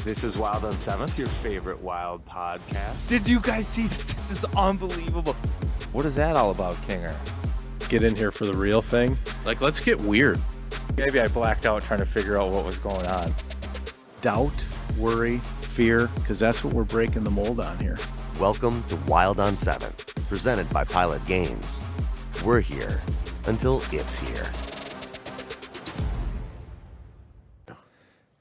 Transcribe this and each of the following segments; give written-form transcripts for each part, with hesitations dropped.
This is Wild on 7th, your favorite Wild podcast. Did you guys see this? This is unbelievable. What is that all about, Kinger? Get in here for the real thing. Like, let's get weird. Maybe I blacked out trying to figure out what was going on. Doubt, worry, fear, because that's what we're breaking the mold on here. Welcome to Wild on 7th, presented by Pilot Games. We're here until it's here.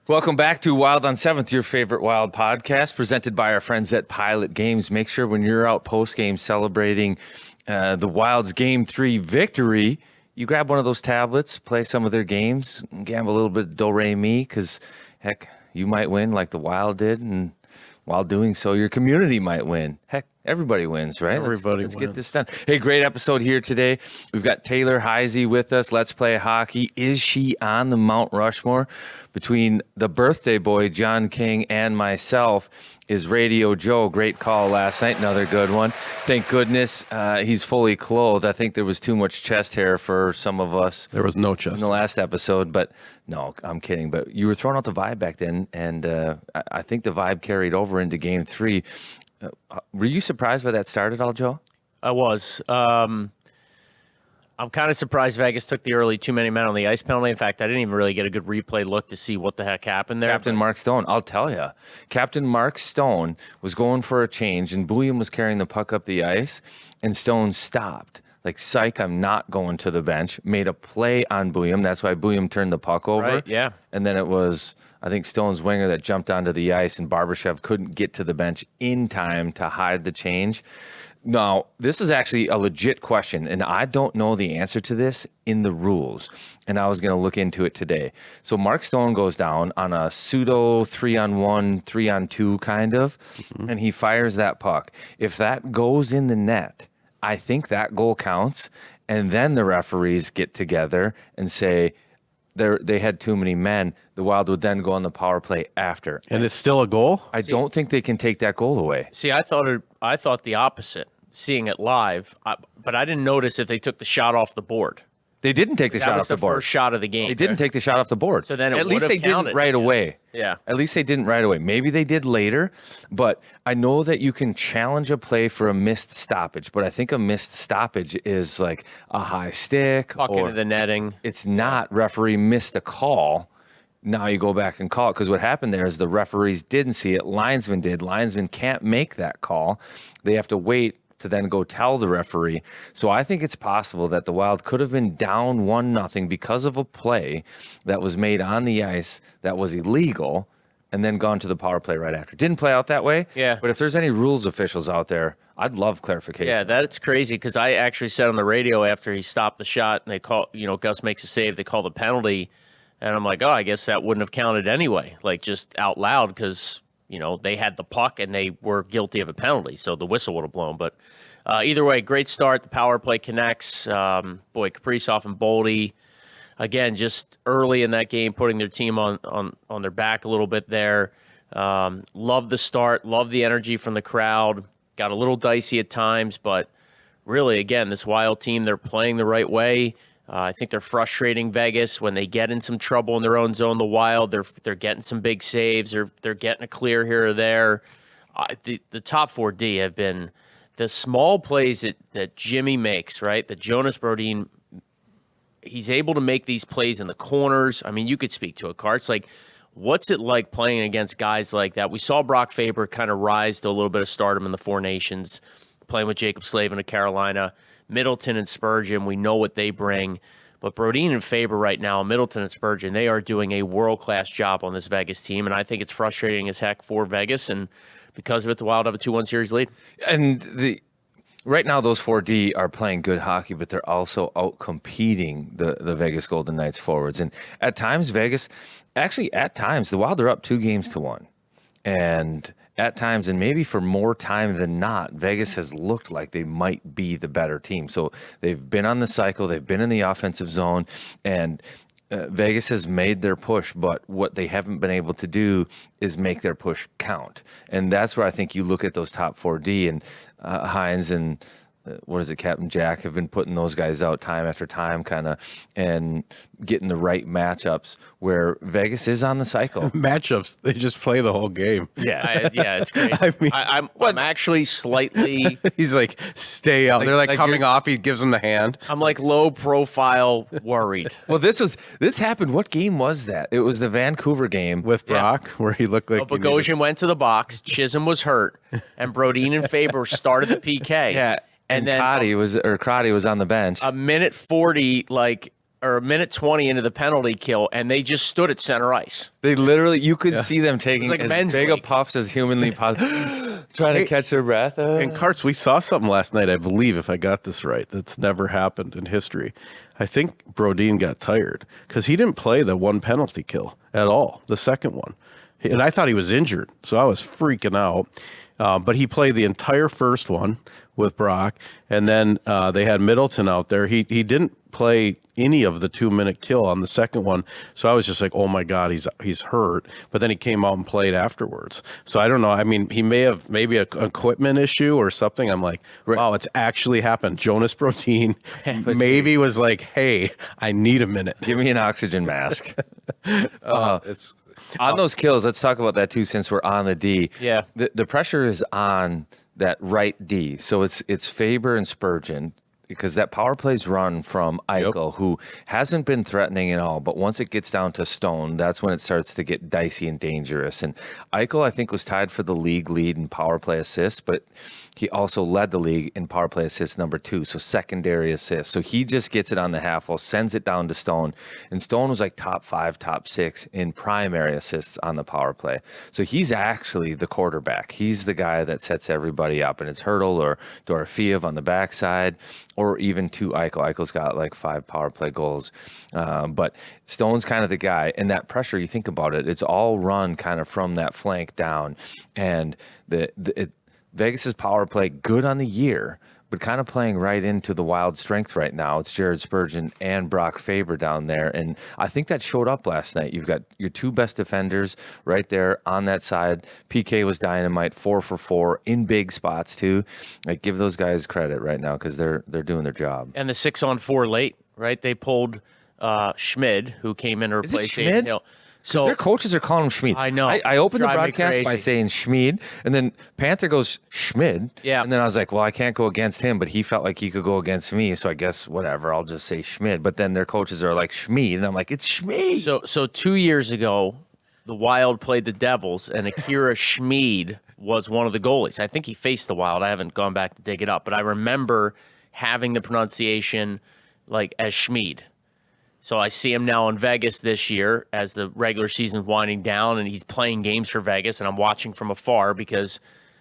Welcome back to Wild on 7th, your favorite Wild podcast, presented by our friends at Pilot Games. Make sure when you're out post-game celebrating the Wild's Game 3 victory, you grab one of those tablets, play some of their games, gamble a little bit of do-re-mi, because, heck, you might win like the Wild did, and while doing so, your community might win. Heck, everybody wins, right? Let's get this done. Hey, great episode here today. We've got Taylor Heise with us. Let's play hockey. Is she on the Mount Rushmore? Between the birthday boy, John King, and myself is Radio Joe. Great call last night. Another good one. Thank goodness he's fully clothed. I think there was too much chest hair for some of us. There was no chest in the last episode, but no, I'm kidding. But you were throwing out the vibe back then, and I think the vibe carried over into Game 3. Were you surprised by that start at all, Joe? I was. I'm kind of surprised Vegas took the early too many men on the ice penalty. In fact, I didn't even really get a good replay look to see what the heck happened there. Captain Mark Stone, I'll tell you. Captain Mark Stone was going for a change, and Bouillon was carrying the puck up the ice, and Stone stopped. Like, psych, I'm not going to the bench. Made a play on Bouillon. That's why Bouillon turned the puck over. Right, yeah. And then it was, I think, Stone's winger that jumped onto the ice, and Barbashev couldn't get to the bench in time to hide the change. Now, this is actually a legit question, and I don't know the answer to this in the rules, and I was going to look into it today. So Mark Stone goes down on a pseudo 3-on-1, 3-on-2 kind of, and he fires that puck. If that goes in the net, I think that goal counts, and then the referees get together and say they had too many men. The Wild would then go on the power play after. And it's still a goal? I don't think they can take that goal away. See, I thought the opposite, seeing it live, but I didn't notice if they took the shot off the board. They didn't take the shot off the board. That was the first shot of the game. They didn't take the shot off the board. So then at least they didn't right away. Yeah. At least they didn't right away. Maybe they did later, but I know that you can challenge a play for a missed stoppage, but I think a missed stoppage is like a high stick. Puck into the netting. It's not referee missed a call. Now you go back and call it, because what happened there is the referees didn't see it. Linesman did. Linesman can't make that call. They have to wait to then go tell the referee. So I think it's possible that the Wild could have been down 1-0 because of a play that was made on the ice that was illegal, and then gone to the power play right after. Didn't play out that way. Yeah. But if there's any rules officials out there, I'd love clarification. Yeah, that's crazy, because I actually said on the radio after he stopped the shot and they call, Gus makes a save, they call the penalty, and I'm like, oh, I guess that wouldn't have counted anyway, like just out loud, because they had the puck and they were guilty of a penalty, so the whistle would have blown. But either way, great start. The power play connects. Kaprizov and Boldy, again, just early in that game, putting their team on their back a little bit there. Love the start. Love the energy from the crowd. Got a little dicey at times, but really, again, this Wild team, they're playing the right way. I think they're frustrating Vegas when they get in some trouble in their own zone. The Wild, they're getting some big saves. They're getting a clear here or there. The top 4D have been the small plays that Jimmy makes, right? That Jonas Brodin, he's able to make these plays in the corners. I mean, you could speak to it, Carts. Like, what's it like playing against guys like that? We saw Brock Faber kind of rise to a little bit of stardom in the Four Nations, playing with Jacob Slavin of Carolina. Middleton and Spurgeon, we know what they bring. But Brodin and Faber right now, Middleton and Spurgeon, they are doing a world-class job on this Vegas team, and I think it's frustrating as heck for Vegas, and because of it, the Wild have a 2-1 series lead. And right now, those 4D are playing good hockey, but they're also out-competing the Vegas Golden Knights forwards. And at times, the Wild are up 2-1. And at times, and maybe for more time than not, Vegas has looked like they might be the better team. So they've been on the cycle, they've been in the offensive zone, and Vegas has made their push, but what they haven't been able to do is make their push count. And that's where I think you look at those top 4D, and Hines and what is it, Captain Jack, have been putting those guys out time after time, kind of, and getting the right matchups where Vegas is on the cycle. Matchups, they just play the whole game. Yeah, it's crazy. I mean, I'm actually slightly. He's like, stay out. They're like coming off. He gives them the hand. I'm like low profile, worried. Well, this happened. What game was that? It was the Vancouver game With Brock, where he looked like. Bogosian went to the box. Chisholm was hurt, and Brodin and Faber started the PK. Yeah, and then Crotty was on the bench. A minute 40, or a minute 20 into the penalty kill, and they just stood at center ice. They literally, you could see them taking like as men's big a league. puffs as humanly possible, trying to catch their breath. And Karts, we saw something last night, I believe, if I got this right, that's never happened in history. I think Brodin got tired because he didn't play the one penalty kill at all, the second one. And I thought he was injured, so I was freaking out. But he played the entire first one with Brock, and then they had Middleton out there. He didn't play any of the 2-minute kill on the second one, so I was just like, oh my God, he's hurt. But then he came out and played afterwards. So I don't know. I mean, he may have maybe an equipment issue or something. I'm like, wow, it's actually happened. Jonas Brodin maybe was like, hey, I need a minute. Give me an oxygen mask. It's On those kills, let's talk about that too, since we're on the D. Yeah. The pressure is on that right D. So it's Faber and Spurgeon, because that power play's run from Eichel, who hasn't been threatening at all. But once it gets down to Stone, that's when it starts to get dicey and dangerous. And Eichel, I think, was tied for the league lead in power play assists, but he also led the league in power play assists number 2, so secondary assists. So he just gets it on the half wall, sends it down to Stone, and Stone was like top 5, top 6 in primary assists on the power play. So he's actually the quarterback. He's the guy that sets everybody up, and it's Hurdle or Dorofeev on the backside, or even to Eichel. Eichel's got like 5 power play goals, but Stone's kind of the guy. And that pressure, you think about it, it's all run kind of from that flank down, and Vegas's power play good on the year, but kind of playing right into the Wild strength right now. It's Jared Spurgeon and Brock Faber down there, and I think that showed up last night. You've got your 2 best defenders right there on that side. PK was dynamite, 4 for 4 in big spots too. Like, give those guys credit right now because they're doing their job. And the 6-on-4 late, right? They pulled Schmid, who came in to Is it replace Schmid? Aiden Hill. So their coaches are calling him Schmid. I know. I opened the Drive me broadcast by crazy. saying Schmid, and then Panther goes Schmid. Yeah. And then I was like, well, I can't go against him, but he felt like he could go against me, so I guess whatever, I'll just say Schmid. But then their coaches are like Schmid, and I'm like, it's Schmid. So 2 years ago, the Wild played the Devils, and Akira Schmid was one of the goalies. I think he faced the Wild. I haven't gone back to dig it up, but I remember having the pronunciation like as Schmid. So I see him now in Vegas this year as the regular season's winding down, and he's playing games for Vegas, and I'm watching from afar because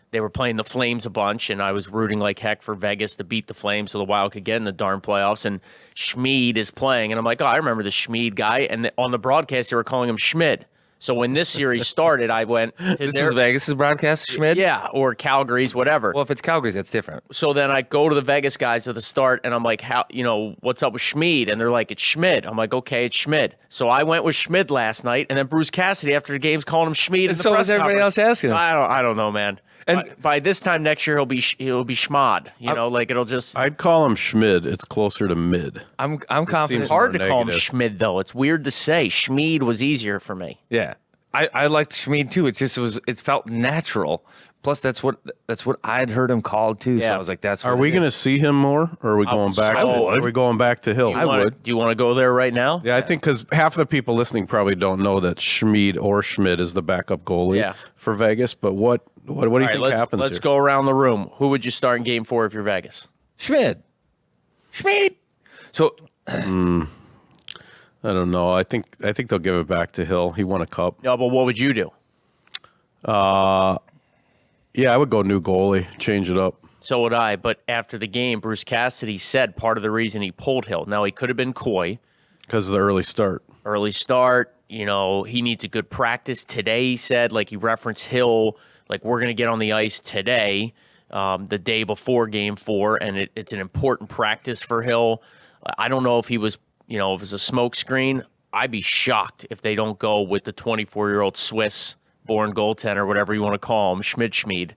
they were playing the Flames a bunch, and I was rooting like heck for Vegas to beat the Flames so the Wild could get in the darn playoffs, and Schmid is playing, and I'm like, oh, I remember the Schmid guy, and on the broadcast they were calling him Schmid. So when this series started, I went to This is Vegas's broadcast, Schmid? yeah, or Calgary's, whatever. Well, if it's Calgary's, that's different. So then I go to the Vegas guys at the start, and I'm like, how, what's up with Schmid? And they're like, it's Schmid. I'm like, okay, it's Schmid. So I went with Schmid last night, and then Bruce Cassidy after the game's calling him Schmid. in And the so press is everybody conference. else asking So him. I don't know, man. And- by this time next year, he'll be Schmod. Like it'll just. I'd call him Schmid. It's closer to mid. I'm confident. It's hard to more call him negative. Schmid though. It's weird to say. Schmid was easier for me. Yeah. I liked Schmid too. It felt natural. Plus, that's what I'd heard him called too. So Yeah. I was like, that's. Are what we it going to is. see him more, or are we going back? Are we going back to Hill? Do you want to go there right now? Yeah, I think because half the people listening probably don't know that Schmid or Schmid is the backup goalie Yeah. for Vegas. But what do you All right, think happens let's here? go around the room. Who would you start in Game 4 if you're Vegas? Schmid? So I don't know. I think they'll give it back to Hill. He won a cup. No, but what would you do? Yeah, I would go new goalie, change it up. So would I. But after the game, Bruce Cassidy said part of the reason he pulled Hill. Now, he could have been coy. Because of the early start. Early start. He needs a good practice. Today, he said, like he referenced Hill, like we're going to get on the ice today, the day before Game 4, and it's an important practice for Hill. I don't know if he was, if it was a smoke screen. I'd be shocked if they don't go with the 24-year-old Swiss born goaltender, whatever you want to call him, Schmid. Schmid.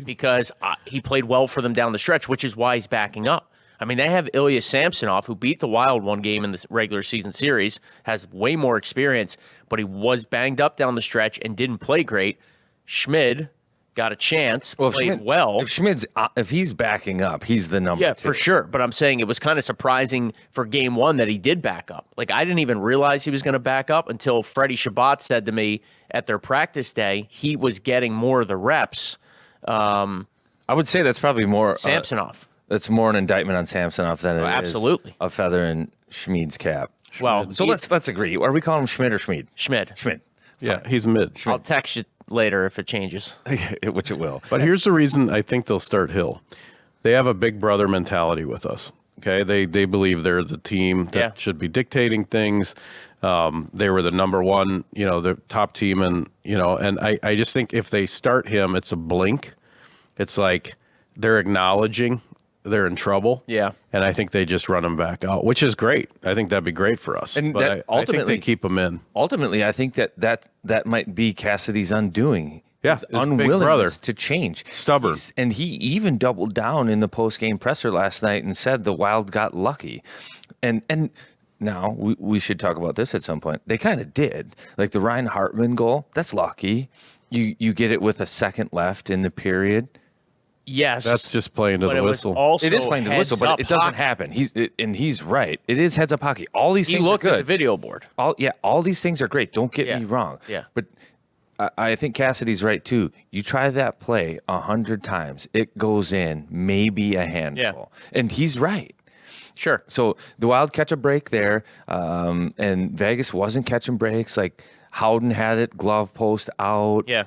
Because he played well for them down the stretch, which is why he's backing up. I mean, they have Ilya Samsonov, who beat the Wild one game in the regular season series, has way more experience, but he was banged up down the stretch and didn't play great. Schmid got a chance, played well. If he's backing up, he's the number 2. Yeah, for sure. But I'm saying it was kind of surprising for game 1 that he did back up. Like, I didn't even realize he was going to back up until Freddie Shabbat said to me at their practice day he was getting more of the reps. I would say that's probably more Samsonov. That's more an indictment on Samsonov than it is a feather in Schmid's cap. Well, so let's agree. Are we calling him Schmid or Schmid? Schmid. Yeah, he's mid. I'll text you later if it changes. Which it will. But here's the reason I think they'll start Hill. They have a big brother mentality with us. Okay, they believe they're the team that should be dictating things. They were the number 1, the top team, and I just think if they start him, it's a blink. It's like they're acknowledging they're in trouble. Yeah. And I think they just run him back out, which is great. I think that'd be great for us. And but I think they keep him in. Ultimately, I think that might be Cassidy's undoing. Yeah, his unwillingness to change. Stubborn. And he even doubled down in the post-game presser last night and said the Wild got lucky. And now we should talk about this at some point. They kind of did. Like the Ryan Hartman goal, that's lucky. You get it with a second left in the period. Yes, that's just playing to the whistle. It is playing to the whistle, but it doesn't happen. He's right. It is heads up hockey. All these things are good. He looked at the video board. All these things are great. Don't get me wrong. Yeah, but I think Cassidy's right too. You try that play 100 times, it goes in maybe a handful, and he's right. Sure. So the Wild catch a break there, and Vegas wasn't catching breaks. Like Howden had it, glove post out. Yeah.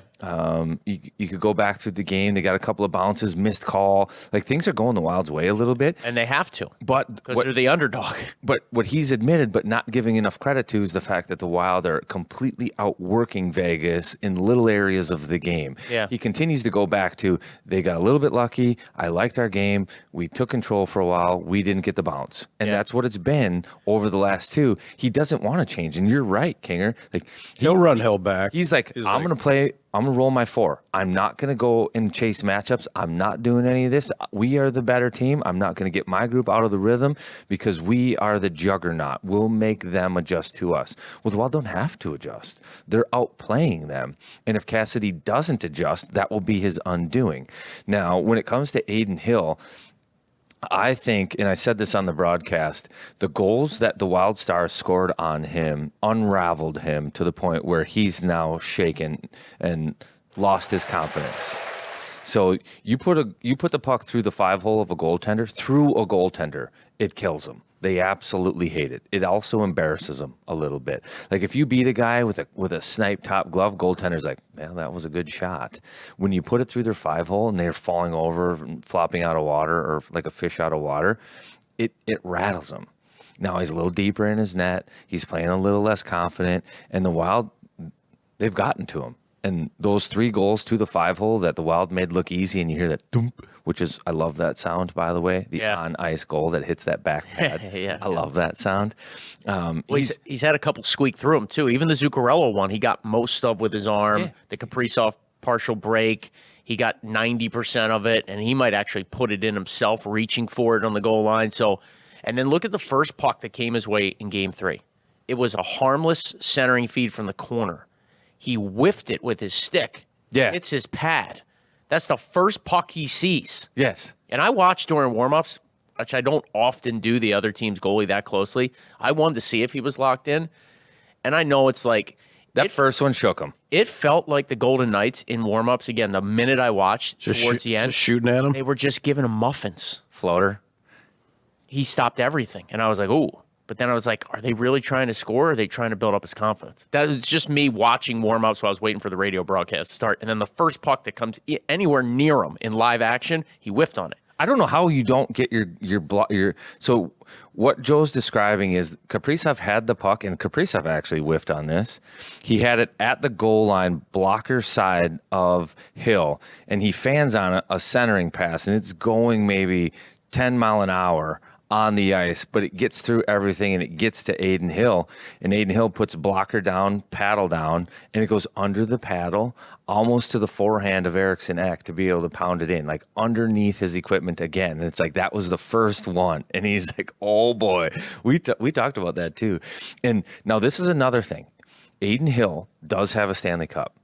You could go back through the game. They got a couple of bounces, missed call. Like things are going the Wild's way a little bit. And they have to. But because they're the underdog. But what he's admitted but not giving enough credit to is the fact that the Wild are completely outworking Vegas in little areas of the game. Yeah. He continues to go back to, they got a little bit lucky. I liked our game. We took control for a while. We didn't get the bounce. And that's what it's been over the last 2. He doesn't want to change. And you're right, Kinger. Like He'll run Hill back. He's like, I'm going to play. I'm going to roll my 4. I'm not going to go and chase matchups. I'm not doing any of this. We are the better team. I'm not going to get my group out of the rhythm because we are the juggernaut. We'll make them adjust to us. Well, the Wild don't have to adjust. They're outplaying them. And if Cassidy doesn't adjust, that will be his undoing. Now, when it comes to Aiden Hill, I think, and I said this on the broadcast, the goals that the Wild Stars scored on him unraveled him to the point where he's now shaken and lost his confidence. So you put the puck through the 5-hole of a goaltender, it kills him. They absolutely hate it. It also embarrasses them a little bit. Like if you beat a guy with a snipe top glove, goaltender's like, man, that was a good shot. When you put it through their 5-hole and they're falling over, and flopping out of water, or like a fish out of water, it rattles them. Now he's a little deeper in his net. He's playing a little less confident, and the Wild, they've gotten to him. And those 3 goals to the 5-hole that the Wild made look easy, and you hear that thump, which is, I love that sound, by the way, the on-ice goal that hits that back pad. I love that sound. He's had a couple squeak through him, too. Even the Zuccarello one, he got most of with his arm. Yeah. The Kaprizov partial break, he got 90% of it, and he might actually put it in himself, reaching for it on the goal line. So, and then look at the first puck that came his way in Game 3. It was a harmless centering feed from the corner. He whiffed it with his stick. Yeah. It's his pad. That's the first puck he sees. Yes. And I watched during warmups, which I don't often do the other team's goalie that closely. I wanted to see if he was locked in. And I know it's like... That first one shook him. It felt like the Golden Knights in warmups, again, the minute I watched towards the end. Just shooting at him? They were just giving him muffins. Floater. He stopped everything. And I was like, ooh. But then I was like, are they really trying to score, or are they trying to build up his confidence? That was just me watching warm-ups while I was waiting for the radio broadcast to start. And then the first puck that comes anywhere near him in live action, he whiffed on it. I don't know how you don't get your so what Joe's describing is Kaprizov had the puck, and Kaprizov actually whiffed on this. He had it at the goal line, blocker side of Hill, and he fans on a centering pass, and it's going maybe 10 mile an hour on the ice, but it gets through everything and it gets to Aiden Hill. And Aiden Hill puts blocker down, paddle down, and it goes under the paddle, almost to the forehand of Erickson Ek to be able to pound it in, like underneath his equipment again. And it's like, that was the first one. And he's like, oh boy, we talked about that too. And now this is another thing. Aiden Hill does have a Stanley Cup.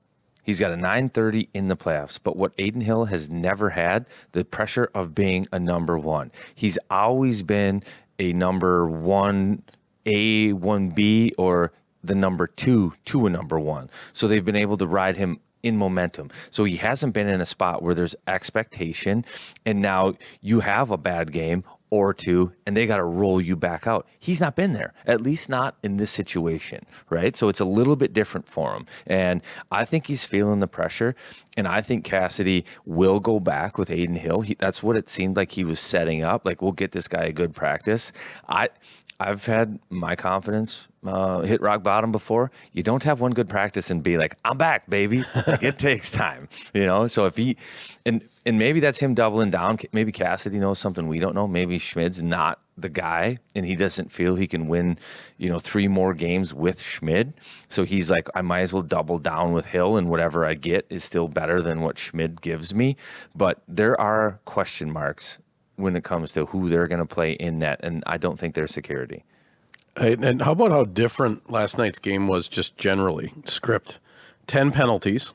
He's got a 930 in the playoffs, but what Aiden Hill has never had, the pressure of being a number one. He's always been a number 1A, 1B, or the number 2 to a number 1. So they've been able to ride him in momentum. So he hasn't been in a spot where there's expectation, and now you have a bad game or two, and they got to roll you back out. He's not been there, at least not in this situation, right? So it's a little bit different for him. And I think he's feeling the pressure, and I think Cassidy will go back with Aiden Hill. That's what it seemed like he was setting up. Like, we'll get this guy a good practice. I've had my confidence hit rock bottom before. You don't have one good practice and be like, I'm back, baby. Like, it takes time, you know? So if he, and maybe that's him doubling down. Maybe Cassidy knows something we don't know. Maybe Schmid's not the guy and he doesn't feel he can win, 3 more games with Schmid. So he's like, I might as well double down with Hill, and whatever I get is still better than what Schmid gives me. But there are question marks when it comes to who they're going to play in net, and I don't think they're security. And how about how different last night's game was just generally? Script, 10 penalties,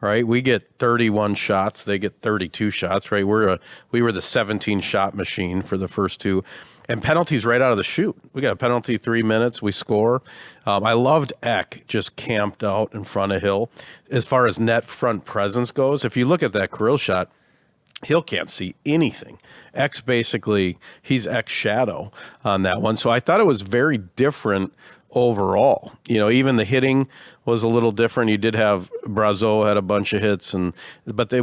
right? We get 31 shots. They get 32 shots, right? We were the 17-shot machine for the first two. And penalties right out of the chute. We got a penalty 3 minutes. We score. I loved Ek just camped out in front of Hill. As far as net front presence goes, if you look at that Kirill shot, Hill can't see anything. X basically, he's X shadow on that one. So I thought it was very different overall. Even the hitting was a little different. You did have Brazeau had a bunch of hits, but it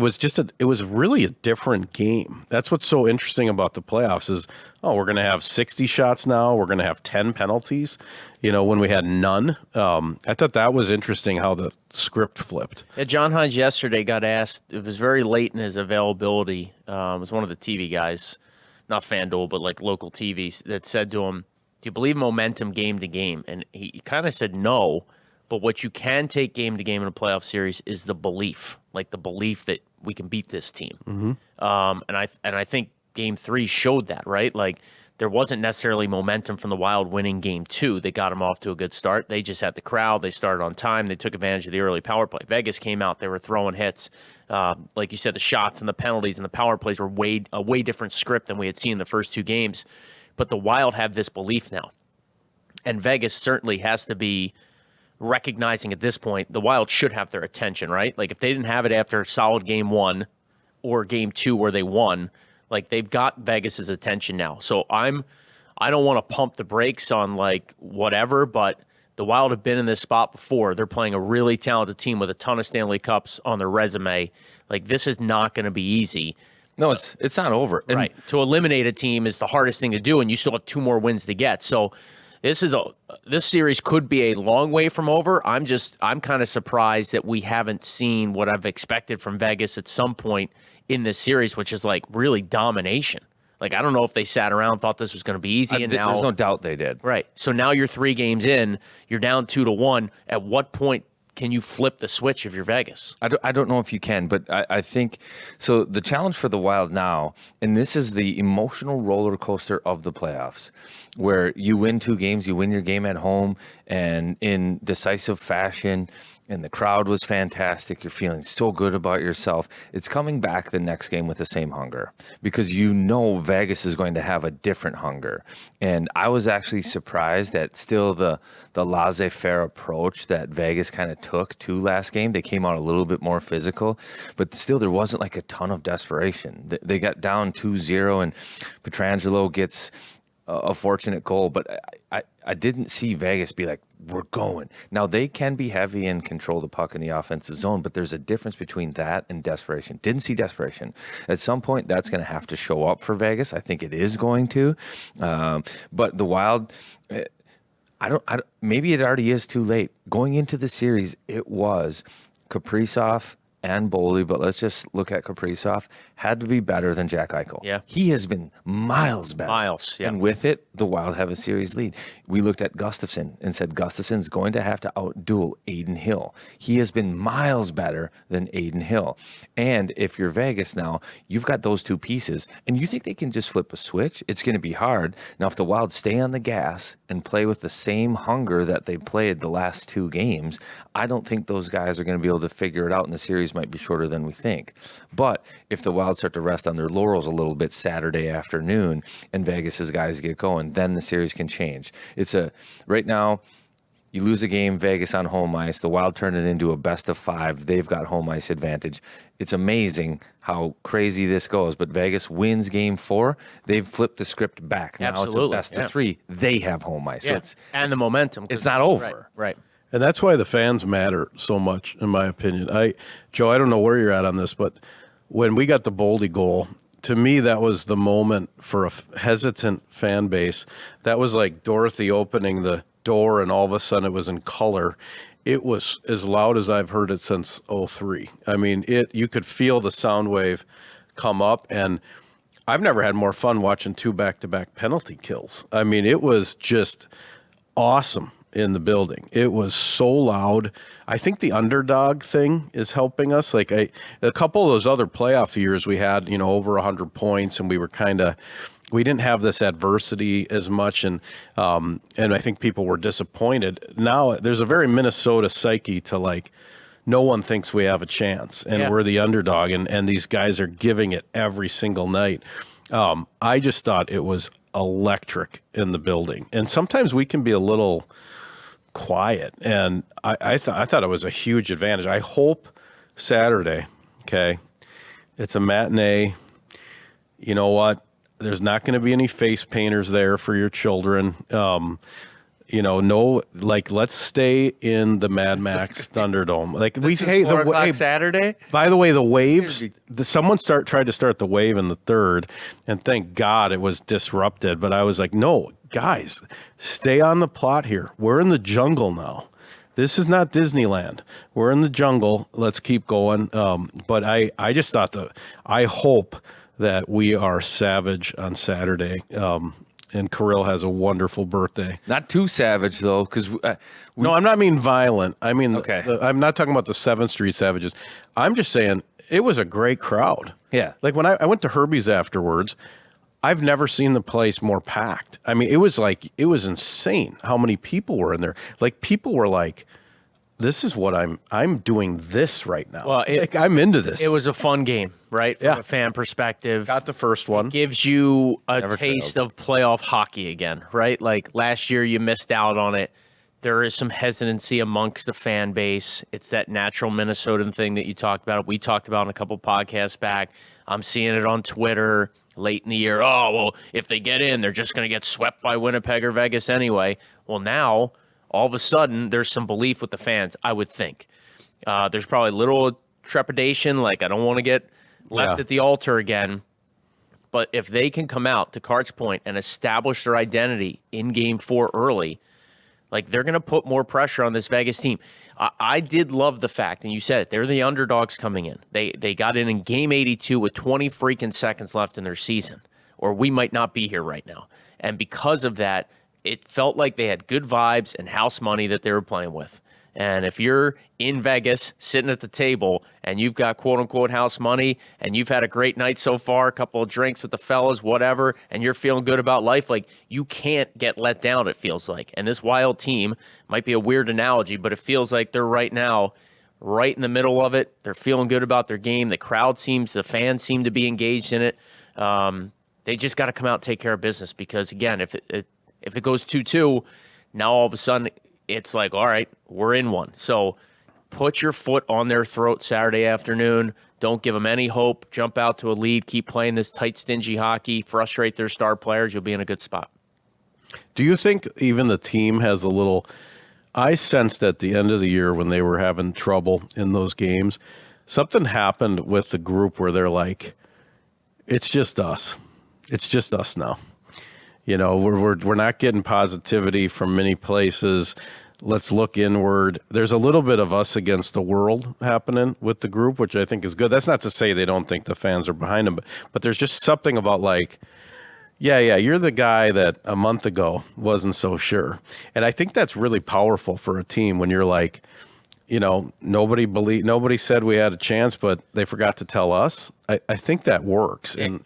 was really a different game. That's what's so interesting about the playoffs is, we're going to have 60 shots now. We're going to have 10 penalties, when we had none. I thought that was interesting how the script flipped. Yeah, John Hines yesterday got asked, it was very late in his availability. It was one of the TV guys, not FanDuel, but like local TV, that said to him, do you believe momentum game to game? And he kind of said no, but what you can take game to game in a playoff series is the belief, like the belief that we can beat this team. Mm-hmm. And I think Game 3 showed that, right? Like, there wasn't necessarily momentum from the Wild winning Game 2. They got them off to a good start. They just had the crowd. They started on time. They took advantage of the early power play. Vegas came out. They were throwing hits. Like you said, the shots and the penalties and the power plays were a way different script than we had seen in the first 2 games. But the Wild have this belief now. And Vegas certainly has to be recognizing at this point the Wild should have their attention, right? Like, if they didn't have it after solid Game 1 or Game 2 where they won, like, they've got Vegas's attention now. So I don't want to pump the brakes on, like, whatever, but the Wild have been in this spot before. They're playing a really talented team with a ton of Stanley Cups on their resume. Like, this is not going to be easy. No, it's not over. And right. To eliminate a team is the hardest thing to do, and you still have 2 more wins to get. So this series could be a long way from over. I'm kind of surprised that we haven't seen what I've expected from Vegas at some point in this series, which is like really domination. Like, I don't know if they sat around and thought this was going to be easy, and now there's no doubt they did. Right. So now you're 3 games in, you're down 2-1. At what point can you flip the switch if you're Vegas? I don't know if you can, but I think so. The challenge for the Wild now, and this is the emotional roller coaster of the playoffs, where you win 2 games, you win your game at home and in decisive fashion, and the crowd was fantastic. You're feeling so good about yourself. It's coming back the next game with the same hunger, because Vegas is going to have a different hunger. And I was actually surprised that still the laissez-faire approach that Vegas kind of took to last game. They came out a little bit more physical, but still there wasn't like a ton of desperation. They got down 2-0, and Pietrangelo gets a fortunate goal, but I didn't see Vegas be like, we're going. Now, they can be heavy and control the puck in the offensive zone, but there's a difference between that and desperation. Didn't see desperation. At some point, that's going to have to show up for Vegas. I think it is going to. But the Wild, maybe it already is too late. Going into the series, it was Kaprizov, and Boley, but let's just look at Kaprizov, had to be better than Jack Eichel. Yeah. He has been miles better. Miles, yeah. And with it, the Wild have a series lead. We looked at Gustafsson and said Gustafsson's going to have to outduel Aiden Hill. He has been miles better than Aiden Hill. And if you're Vegas now, you've got those two pieces, and you think they can just flip a switch? It's going to be hard. Now, if the Wild stay on the gas and play with the same hunger that they played the last two games, I don't think those guys are going to be able to figure it out, and the series might be shorter than we think. But if the Wild start to rest on their laurels a little bit Saturday afternoon and Vegas's guys get going, then the series can change. Right now, you lose a game, Vegas on home ice. The Wild turn it into a best of 5. They've got home ice advantage. It's amazing how crazy this goes. But Vegas wins game 4. They've flipped the script back. Now Absolutely. it's a best of 3. They have home ice. Yeah. So and the momentum. It's not over. Right. And that's why the fans matter so much, in my opinion. Joe, I don't know where you're at on this, but when we got the Boldy goal, to me, that was the moment for a hesitant fan base. That was like Dorothy opening the door, and all of a sudden it was in color. It was as loud as I've heard it since '03. I mean, you could feel the sound wave come up, and I've never had more fun watching 2 back-to-back penalty kills. I mean, it was just awesome in the building. It was so loud. I think the underdog thing is helping us. Like a couple of those other playoff years we had, over 100 points, and we were we didn't have this adversity as much, and I think people were disappointed. Now there's a very Minnesota psyche to like, no one thinks we have a chance, and we're the underdog, and these guys are giving it every single night. I just thought it was electric in the building, and sometimes we can be a little quiet, and I thought it was a huge advantage. I hope Saturday, okay, it's a matinee. You know what? There's not going to be any face painters there for your children. Let's stay in the Mad Max Thunderdome. Like This is 4 o'clock Saturday? By the way, the waves, someone tried to start the wave in the third, and thank God it was disrupted. But I was like, no, guys, stay on the plot here. We're in the jungle now. This is not Disneyland. We're in the jungle. Let's keep going. But I just thought I hope that we are savage on Saturday. And Kirill has a wonderful birthday. Not too savage, though, because no, I'm not mean violent. I mean, okay. I'm not talking about the 7th Street Savages. I'm just saying it was a great crowd. Yeah. Like when I went to Herbie's afterwards, I've never seen the place more packed. I mean, it was insane how many people were in there. Like people were like, this is what I'm doing this right now. Well, I'm into this. It was a fun game, right? From a fan perspective. Got the first one. Gives you a taste of playoff hockey again, right? Like last year you missed out on it. There is some hesitancy amongst the fan base. It's that natural Minnesotan thing that you talked about. We talked about in a couple podcasts back. I'm seeing it on Twitter late in the year. Oh, well, if they get in, they're just going to get swept by Winnipeg or Vegas anyway. Well, now all of a sudden, there's some belief with the fans, I would think. There's probably a little trepidation, like I don't want to get left at the altar again. But if they can come out, to Cart's point, and establish their identity in Game 4 early, like they're going to put more pressure on this Vegas team. I did love the fact, and you said it, they're the underdogs coming in. They got in Game 82 with 20 freaking seconds left in their season, or we might not be here right now. And because of that, it felt like they had good vibes and house money that they were playing with. And if you're in Vegas sitting at the table and you've got quote-unquote house money and you've had a great night so far, a couple of drinks with the fellas, whatever, and you're feeling good about life, like you can't get let down, it feels like. And this Wild team might be a weird analogy, but it feels like they're right now right in the middle of it. They're feeling good about their game. The fans seem to be engaged in it. They just got to come out and take care of business because, again, if it goes 2-2, now all of a sudden it's like, all right, we're in one. So put your foot on their throat Saturday afternoon. Don't give them any hope. Jump out to a lead. Keep playing this tight, stingy hockey. Frustrate their star players. You'll be in a good spot. Do you think even the team has a little – I sensed at the end of the year when they were having trouble in those games, something happened with the group where they're like, it's just us. It's just us now. You know, we're not getting positivity from many places. let's look inward. There's a little bit of us against the world happening with the group, which I think is good. That's not to say they don't think the fans are behind them, but there's just something about like, yeah, you're the guy that a month ago wasn't so sure. And I think that's really powerful for a team when you're like, you know, nobody said we had a chance, but they forgot to tell us. I think that works in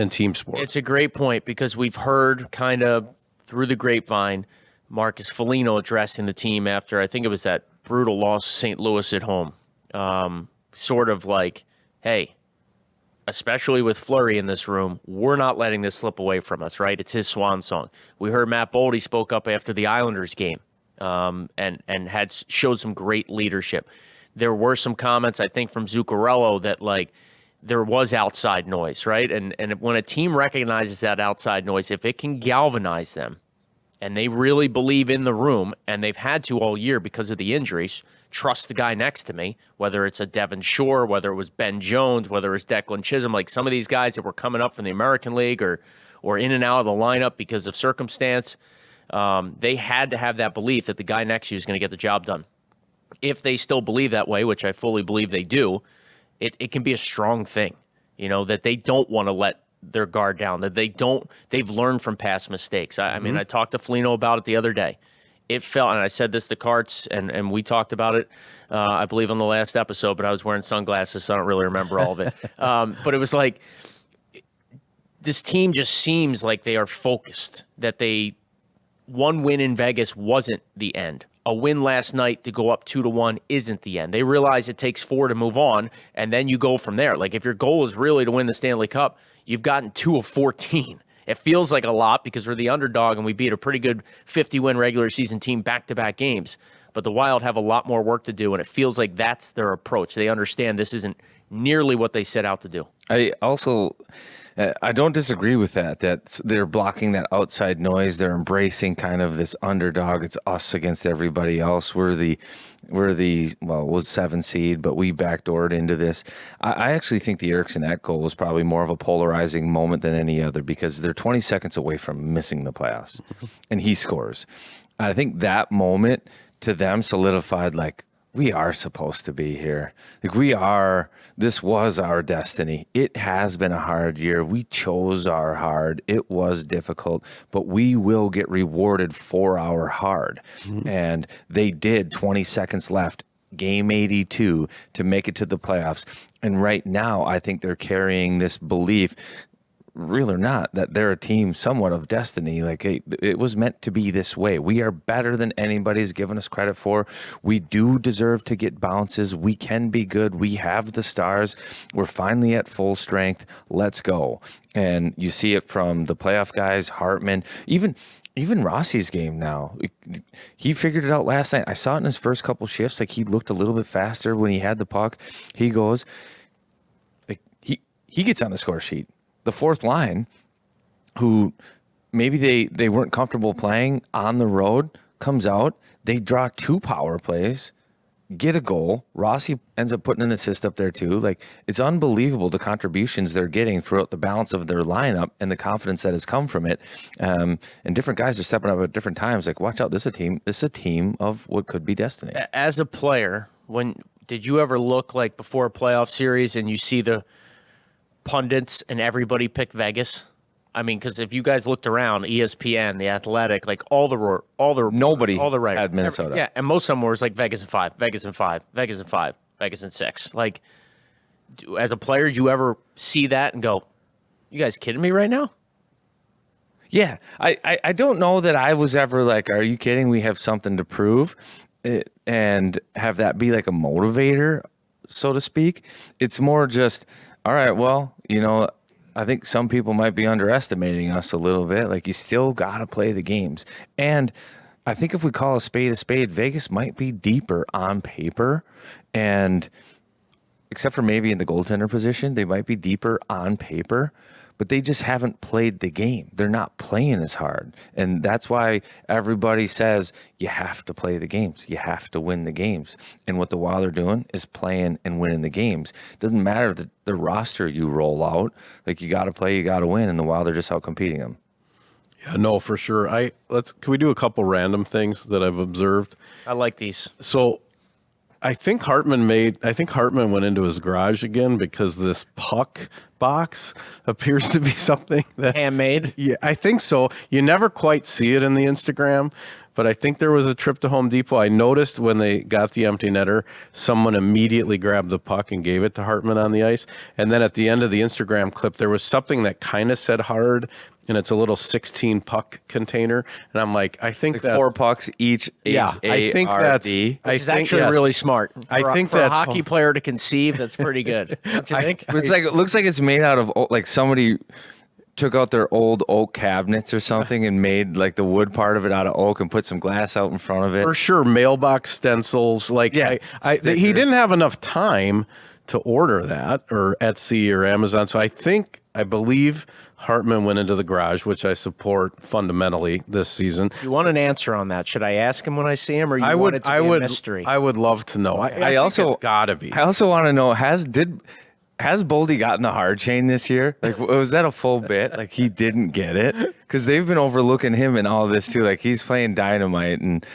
team sports. It's a great point because we've heard kind of through the grapevine Marcus Foligno addressing the team after, I think it was that brutal loss to St. Louis at home. Sort of like, hey, especially with Fleury in this room, we're not letting this slip away from us, right? It's his swan song. We heard Matt Boldy spoke up after the Islanders game and had showed some great leadership. There were some comments, I think, from Zuccarello that, like, there was outside noise, right? And when a team recognizes that outside noise, if it can galvanize them, and they really believe in the room, and they've had to all year because of the injuries, trust the guy next to me, whether it's a Devin Shore, whether it was Ben Jones, whether it's Declan Chisholm, like some of these guys that were coming up from the American League or in and out of the lineup because of circumstance, they had to have that belief that the guy next to you is going to get the job done. If they still believe that way, which I fully believe they do, it can be a strong thing, you know, that they don't want to let their guard down, that they've learned from past mistakes. I mean, I talked to Foligno about it the other day. It felt, and I said this to Karts, and we talked about it, I believe, on the last episode, but I was wearing sunglasses, so I don't really remember all of it. But it was like, this team just seems like they are focused, that one win in Vegas wasn't the end. A win last night to go up 2-1 isn't the end. They realize it takes 4 to move on, and then you go from there. Like, if your goal is really to win the Stanley Cup, you've gotten 2 of 14. It feels like a lot because we're the underdog and we beat a pretty good 50-win regular season team back-to-back games. But the Wild have a lot more work to do, and it feels like that's their approach. They understand this isn't nearly what they set out to do. I don't disagree with that they're blocking that outside noise. They're embracing kind of this underdog. It's us against everybody else. We're the it was 7 seed, but we backdoored into this. I actually think the Erickson Ek goal was probably more of a polarizing moment than any other because they're 20 seconds away from missing the playoffs, and he scores. I think that moment to them solidified, like, we are supposed to be here. Like, this was our destiny. It has been a hard year. We chose our hard. It was difficult, but we will get rewarded for our hard. Mm-hmm. And they did. 20 seconds left, game 82 to make it to the playoffs. And right now, I think they're carrying this belief, real or not, that they're a team somewhat of destiny. Like, it was meant to be this way. We are better than anybody's given us credit for. We do deserve to get bounces. We can be good. We have the stars. We're finally at full strength. Let's go. And you see it from the playoff guys, Hartman, even Rossi's game now. He figured it out last night. I saw it in his first couple shifts. Like, he looked a little bit faster when he had the puck. He goes, like, he gets on the score sheet. The fourth line, who maybe they weren't comfortable playing on the road, comes out. They draw 2 power plays, get a goal. Rossi ends up putting an assist up there too. Like, it's unbelievable the contributions they're getting throughout the balance of their lineup and the confidence that has come from it. And different guys are stepping up at different times. Like, watch out, this is a team of what could be destiny. As a player, did you ever look like before a playoff series and you see the pundits and everybody picked Vegas? I mean, because if you guys looked around, ESPN, The Athletic, like nobody right had Minnesota. Yeah, and most of them were like Vegas and 5, Vegas and 5, Vegas and 5, Vegas and 6. Like, as a player, did you ever see that and go, "You guys kidding me right now?" Yeah, I don't know that I was ever like, "Are you kidding? We have something to prove," and have that be like a motivator, so to speak. It's more just, all right, well, I think some people might be underestimating us a little bit. Like, you still got to play the games. And I think if we call a spade, Vegas might be deeper on paper. And except for maybe in the goaltender position, they might be deeper on paper. But they just haven't played the game. They're not playing as hard. And that's why everybody says you have to play the games. You have to win the games. And what the Wild are doing is playing and winning the games. It doesn't matter the roster you roll out. Like, you got to play, you got to win. And the Wild are just out competing them. Yeah, no, for sure. Can we do a couple random things that I've observed? I like these. So I think Hartman went into his garage again because this puck box appears to be something that Handmade? Yeah, I think so. You never quite see it in the Instagram, but I think there was a trip to Home Depot. I noticed when they got the empty netter, someone immediately grabbed the puck and gave it to Hartman on the ice. And then at the end of the Instagram clip, there was something that kind of said hard, and it's a little 16 puck container. And I'm like, I think Like that's 4 pucks each. Yeah, I think that's Which is actually really smart. I think for that's a hockey player to conceive. That's pretty good. Don't you think? It looks like it's made out of like somebody took out their old oak cabinets or something and made like the wood part of it out of oak and put some glass out in front of it. for sure. Mailbox stencils. Like Yeah, he stickers. didn't have enough time to order that or Etsy or Amazon. So I believe Hartman went into the garage, which I support fundamentally this season. You want an answer on that? Should I ask him when I see him, or you want it to be a mystery? I would love to know. I think also- it's gotta be. I also want to know, has Boldy gotten the hard chain this year? Like, was that a full bit? Like, he didn't get it? Because they've been overlooking him in all this, too. Like, he's playing dynamite, and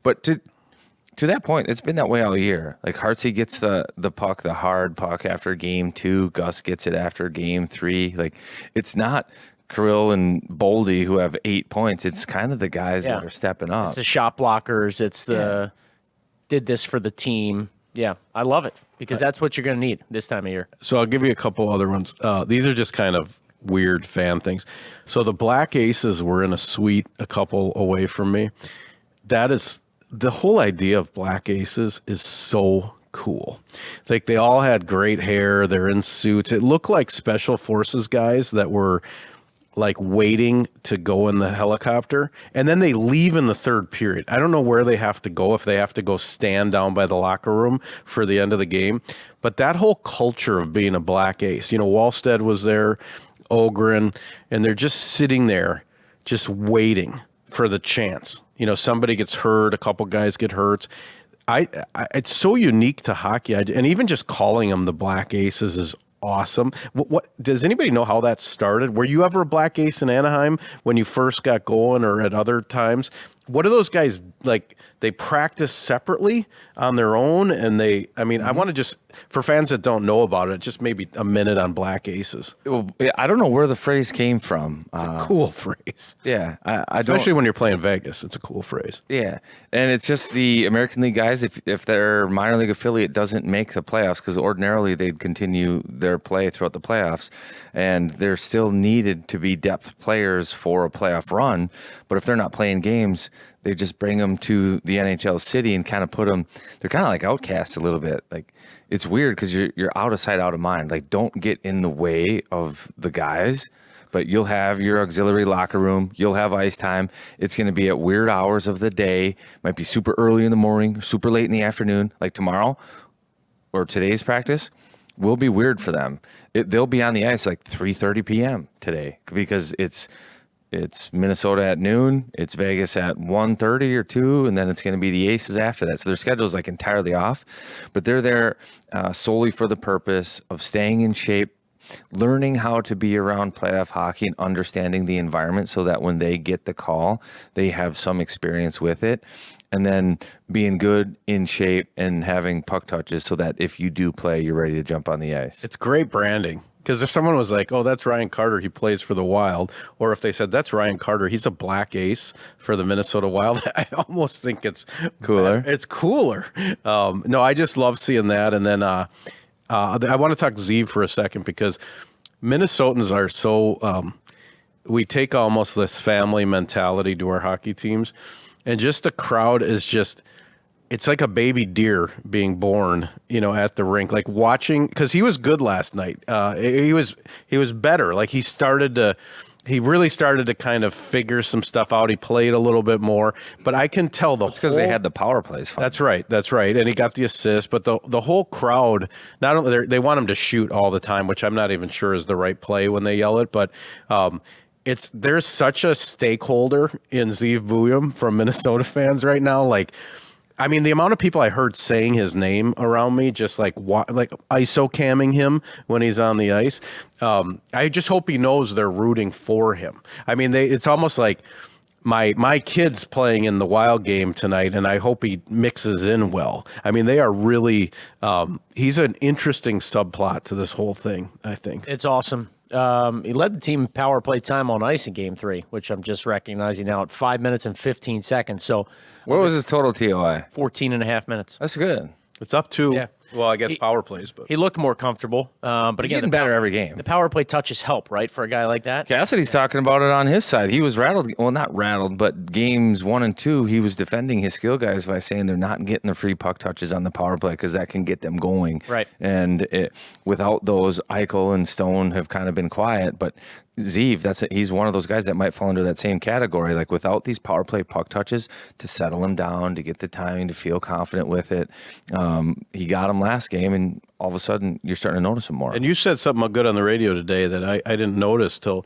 but to that point, it's been that way all year. Like, Hartsey gets the puck, the hard puck after game 2. Gus gets it after game 3. Like, it's not Kirill and Boldy who have 8 points. It's kind of the guys that are stepping up. It's the shot blockers. It's the did this for the team. Yeah, I love it because that's what you're going to need this time of year. So I'll give you a couple other ones. These are just kind of weird fan things. So the Black Aces were in a suite a couple away from me. That is the whole idea of Black Aces is so cool. Like they all had great hair. They're in suits. It looked like special forces guys that were like waiting to go in the helicopter, and then they leave in the third period. I don't know where they have to go, if they have to go stand down by the locker room for the end of the game. But that whole culture of being a Black Ace, Wallstead was there, Ogren, and they're just sitting there just waiting for the chance. Somebody gets hurt, a couple guys get hurt. It's so unique to hockey, and even just calling them the Black Aces is awesome. What does anybody know how that started? Were you ever a Black Ace in Anaheim when you first got going, or at other times? What do those guys like? They practice separately on their own, and I want to just, for fans that don't know about it, just maybe a minute on Black Aces. I don't know where the phrase came from. It's a cool phrase. Yeah, I don't. Especially when you're playing Vegas, it's a cool phrase. Yeah, and it's just the American League guys, if their minor league affiliate doesn't make the playoffs, because ordinarily they'd continue their play throughout the playoffs, and they're still needed to be depth players for a playoff run. But if they're not playing games, they just bring them to the NHL city and kind of put them, they're kind of like outcasts a little bit. Like, it's weird because you're out of sight, out of mind. Like, don't get in the way of the guys, but you'll have your auxiliary locker room. You'll have ice time. It's going to be at weird hours of the day. Might be super early in the morning, super late in the afternoon. Like tomorrow or today's practice will be weird for them. They'll be on the ice like 3:30 p.m. today because it's Minnesota at noon, it's Vegas at 1:30 or 2, and then it's going to be the Aces after that. So their schedule is like entirely off, but they're there solely for the purpose of staying in shape, learning how to be around playoff hockey and understanding the environment so that when they get the call, they have some experience with it, and then being good, in shape, and having puck touches so that if you do play, you're ready to jump on the ice. It's great branding. Because if someone was like, oh, that's Ryan Carter, he plays for the Wild, or if they said, that's Ryan Carter, he's a Black Ace for the Minnesota Wild, I almost think it's cooler. It's cooler. No, I just love seeing that. And then I want to talk Zeev for a second, because Minnesotans are so we take almost this family mentality to our hockey teams. And just the crowd is just, it's like a baby deer being born, at the rink, like watching, because he was good last night. He was better. Like he really started to kind of figure some stuff out. He played a little bit more, but I can tell it's because they had the power plays. That's right. And he got the assist, but the whole crowd, not only they want him to shoot all the time, which I'm not even sure is the right play when they yell it, but there's such a stakeholder in Zeev Bouillon from Minnesota fans right now. Like, I mean, the amount of people I heard saying his name around me, just like ISO camming him when he's on the ice. I just hope he knows they're rooting for him. I mean, it's almost like my kid's playing in the Wild game tonight, and I hope he mixes in well. I mean, they are really he's an interesting subplot to this whole thing, I think. It's awesome. He led the team in power play time on ice in Game 3, which I'm just recognizing now at 5 minutes and 15 seconds. So What was his total TOI? 14 and a half minutes. That's good. It's up to, Yeah. well, I guess power plays, but He looked more comfortable. But He's again, getting better every game. the power play touches help, right, for a guy like that? Cassidy's talking about it on his side. He was rattled. Well, not rattled, but games 1 and 2, he was defending his skill guys by saying they're not getting the free puck touches on the power play because that can get them going. Right. And without those, Eichel and Stone have kind of been quiet. But Zeev, he's one of those guys that might fall under that same category. Like without these power play puck touches to settle him down, to get the timing, to feel confident with it. He got him last game, and all of a sudden you're starting to notice him more. And you said something good on the radio today that I didn't notice till.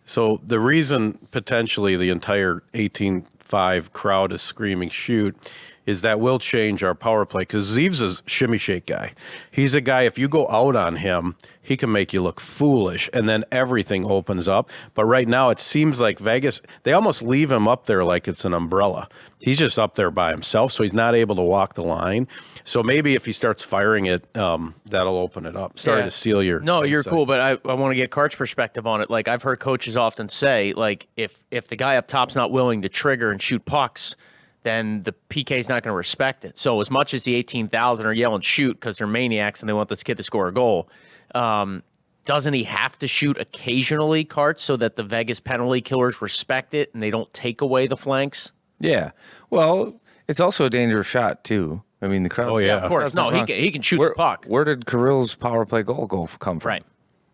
So the reason potentially the entire 18-5 crowd is screaming shoot is that will change our power play because Zeev's a shimmy shake guy. He's a guy, if you go out on him, he can make you look foolish, and then everything opens up. But right now it seems like Vegas, they almost leave him up there like it's an umbrella. He's just up there by himself, so he's not able to walk the line. So maybe if he starts firing it, that'll open it up. Sorry to seal your... No, you're cool, but I want to get Cart's perspective on it. Like I've heard coaches often say, like if the guy up top's not willing to trigger and shoot pucks, then the PK is not going to respect it. So as much as the 18,000 are yelling shoot because they're maniacs and they want this kid to score a goal, doesn't he have to shoot occasionally, Cart, so that the Vegas penalty killers respect it and they don't take away the flanks? Yeah. Well, it's also a dangerous shot, too. I mean, the crowd. Oh, yeah. Of course. No, he can shoot the puck. Where did Kirill's power play goal come from? Right.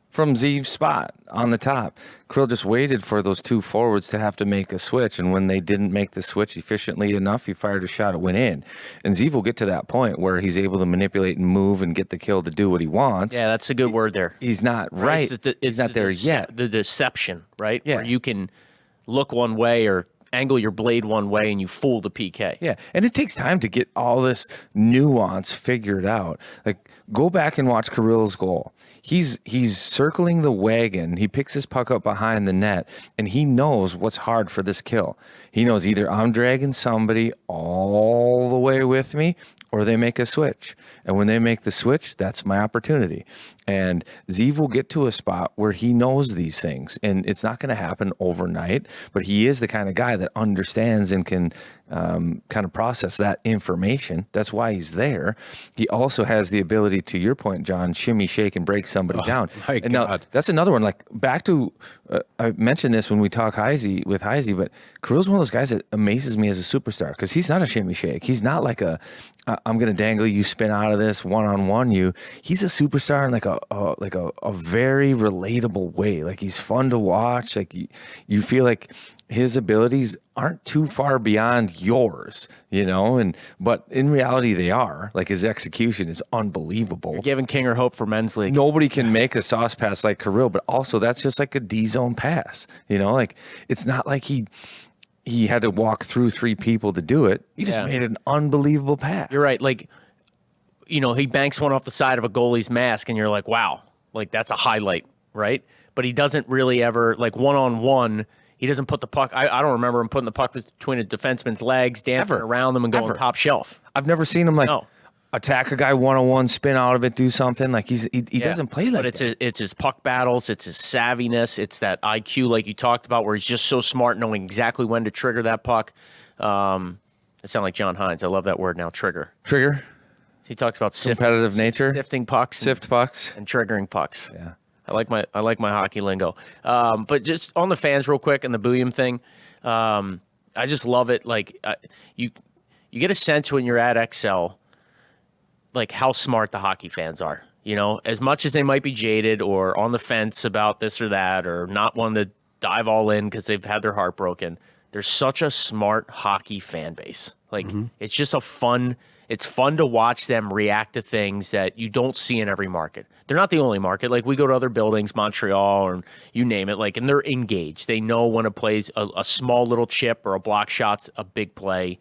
From Zeev's spot on the top. Kirill just waited for those two forwards to have to make a switch, and when they didn't make the switch efficiently enough, he fired a shot, it went in. And Zeev will get to that point where he's able to manipulate and move and get the kill to do what he wants. Yeah, that's a good word there. He's not right. He's not there yet. The deception, right? Yeah. Where you can look one way or angle your blade one way and you fool the PK. Yeah, and it takes time to get all this nuance figured out. Like, go back and watch Kirill's goal. He's circling the wagon. He picks his puck up behind the net, and he knows what's hard for this kill. He knows either I'm dragging somebody all the way with me, or they make a switch. And when they make the switch, that's my opportunity. And Zeev will get to a spot where he knows these things. And it's not going to happen overnight, but he is the kind of guy that understands and can kind of process that information. That's why he's there. He also has the ability, to your point, John, shimmy, shake, and break somebody down. My And now, God. that's another one. Like, back to, I mentioned this when we talk Heise, but Kirill's one of those guys that amazes me as a superstar because he's not a shimmy shake. He's not like I'm going to dangle you, spin out of this, one-on-one you. He's a superstar in like a very relatable way. Like, he's fun to watch. Like, you feel like his abilities aren't too far beyond yours, but in reality they are. Like, his execution is unbelievable. You're giving Kinger hope for men's league. Nobody can make a sauce pass like Kirill, but also that's just like a D-zone pass. Like, it's not like he had to walk through three people to do it. He just made an unbelievable pass. You're right. Like, he banks one off the side of a goalie's mask, and you're like, wow, like that's a highlight, right? But he doesn't really ever, like one-on-one, he doesn't put the puck. I don't remember him putting the puck between a defenseman's legs, dancing around them and going top shelf. I've never seen him attack a guy one-on-one, spin out of it, do something. Like, he doesn't play like that. But it's his puck battles, it's his savviness, it's that IQ like you talked about where he's just so smart knowing exactly when to trigger that puck. It sounds like John Hines. I love that word now, trigger. Trigger? He talks about Competitive nature? sifting pucks. Sift pucks? And triggering pucks. Yeah. I like my hockey lingo. But just on the fans real quick and the Booyam thing, I just love it. Like, you get a sense when you're at XL, like how smart the hockey fans are. As much as they might be jaded or on the fence about this or that or not wanting to dive all in because they've had their heart broken, there's such a smart hockey fan base. Like, it's just it's fun to watch them react to things that you don't see in every market. They're not the only market. Like, we go to other buildings, Montreal, or you name it, like, and they're engaged. They know when a play's a small little chip or a block shot's a big play.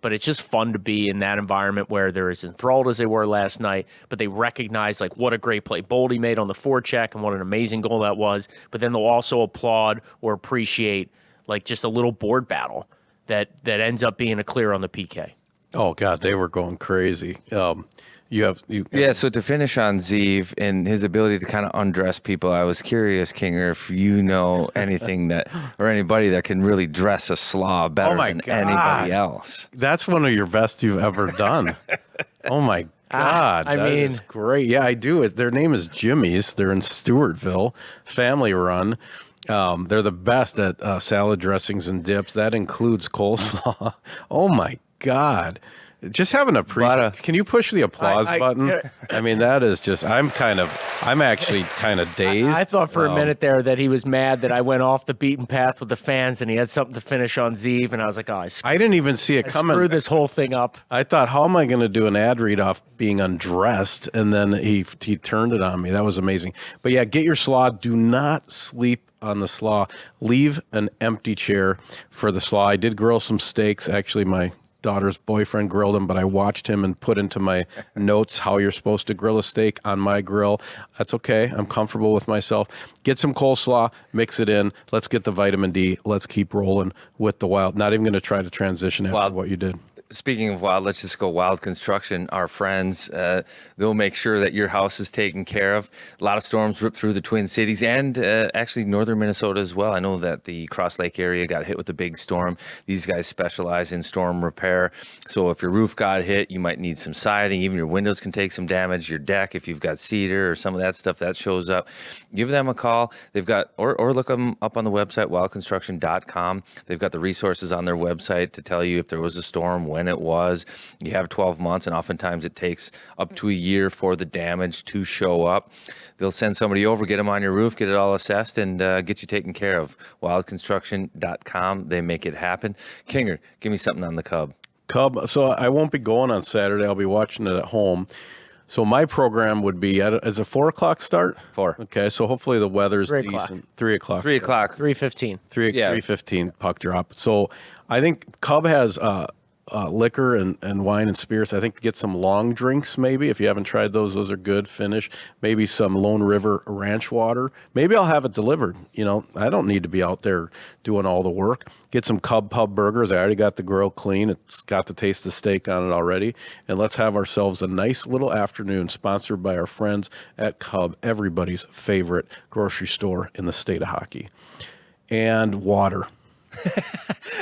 but it's just fun to be in that environment where they're as enthralled as they were last night, but they recognize like what a great play Boldy made on the forecheck and what an amazing goal that was. But then they'll also applaud or appreciate like just a little board battle that ends up being a clear on the PK. Oh God, they were going crazy. Yeah, so to finish on Zeev and his ability to kind of undress people, I was curious, Kinger, if you know anything that or anybody that can really dress a slaw better than anybody else. That's one of your best you've ever done. Oh my God, I that mean, is great. Yeah, I do it. Their name is Jimmy's. They're in Stewartville, family run. They're the best at salad dressings and dips. That includes coleslaw. Oh my God. Just having can you push the applause button? I mean, that is just, I'm actually kind of dazed. I thought for a minute there that he was mad that I went off the beaten path with the fans and he had something to finish on Zeev, and I was like, oh, I didn't even see it coming. Screw this whole thing up. I thought, how am I going to do an ad read off being undressed? And then he turned it on me. That was amazing. But yeah, get your slaw. Do not sleep on the slaw. Leave an empty chair for the slaw. I did grill some steaks. Actually, my daughter's boyfriend grilled him, but I watched him and put into my notes how you're supposed to grill a steak on my grill. That's okay. I'm comfortable with myself. Get some coleslaw, mix it in. Let's get the vitamin D. Let's keep rolling with the Wild. Not even going to try to transition after what you did. Speaking of Wild, let's just go Wild Construction. Our friends, they'll make sure that your house is taken care of. A lot of storms ripped through the Twin Cities and actually northern Minnesota as well. I know that the Cross Lake area got hit with a big storm. These guys specialize in storm repair. So if your roof got hit, you might need some siding. Even your windows can take some damage. Your deck, if you've got cedar or some of that stuff that shows up, give them a call. They've got, or look them up on the website, wildconstruction.com. They've got the resources on their website to tell you if there was a storm, when it was. You have 12 months, and oftentimes it takes up to a year for the damage to show up. They'll send somebody over, get them on your roof, get it all assessed, and get you taken care of. Wildconstruction.com. They make it happen. Kinger, give me something on the Cub. So I won't be going on Saturday. I'll be watching it at home. So my program would be, is it 4 o'clock start? 4. Okay, so hopefully the weather's 3 o'clock. decent. 3 o'clock. 3 o'clock. 3:15. 3:15 puck drop. So I think Cub has liquor and wine and spirits. I think get some long drinks maybe. If you haven't tried those are good. Finish. Maybe some Lone River ranch water. Maybe I'll have it delivered. You know, I don't need to be out there doing all the work. Get some Cub Pub burgers. I already got the grill clean. It's got the taste of steak on it already. And let's have ourselves a nice little afternoon sponsored by our friends at Cub, everybody's favorite grocery store in the state of hockey. And water.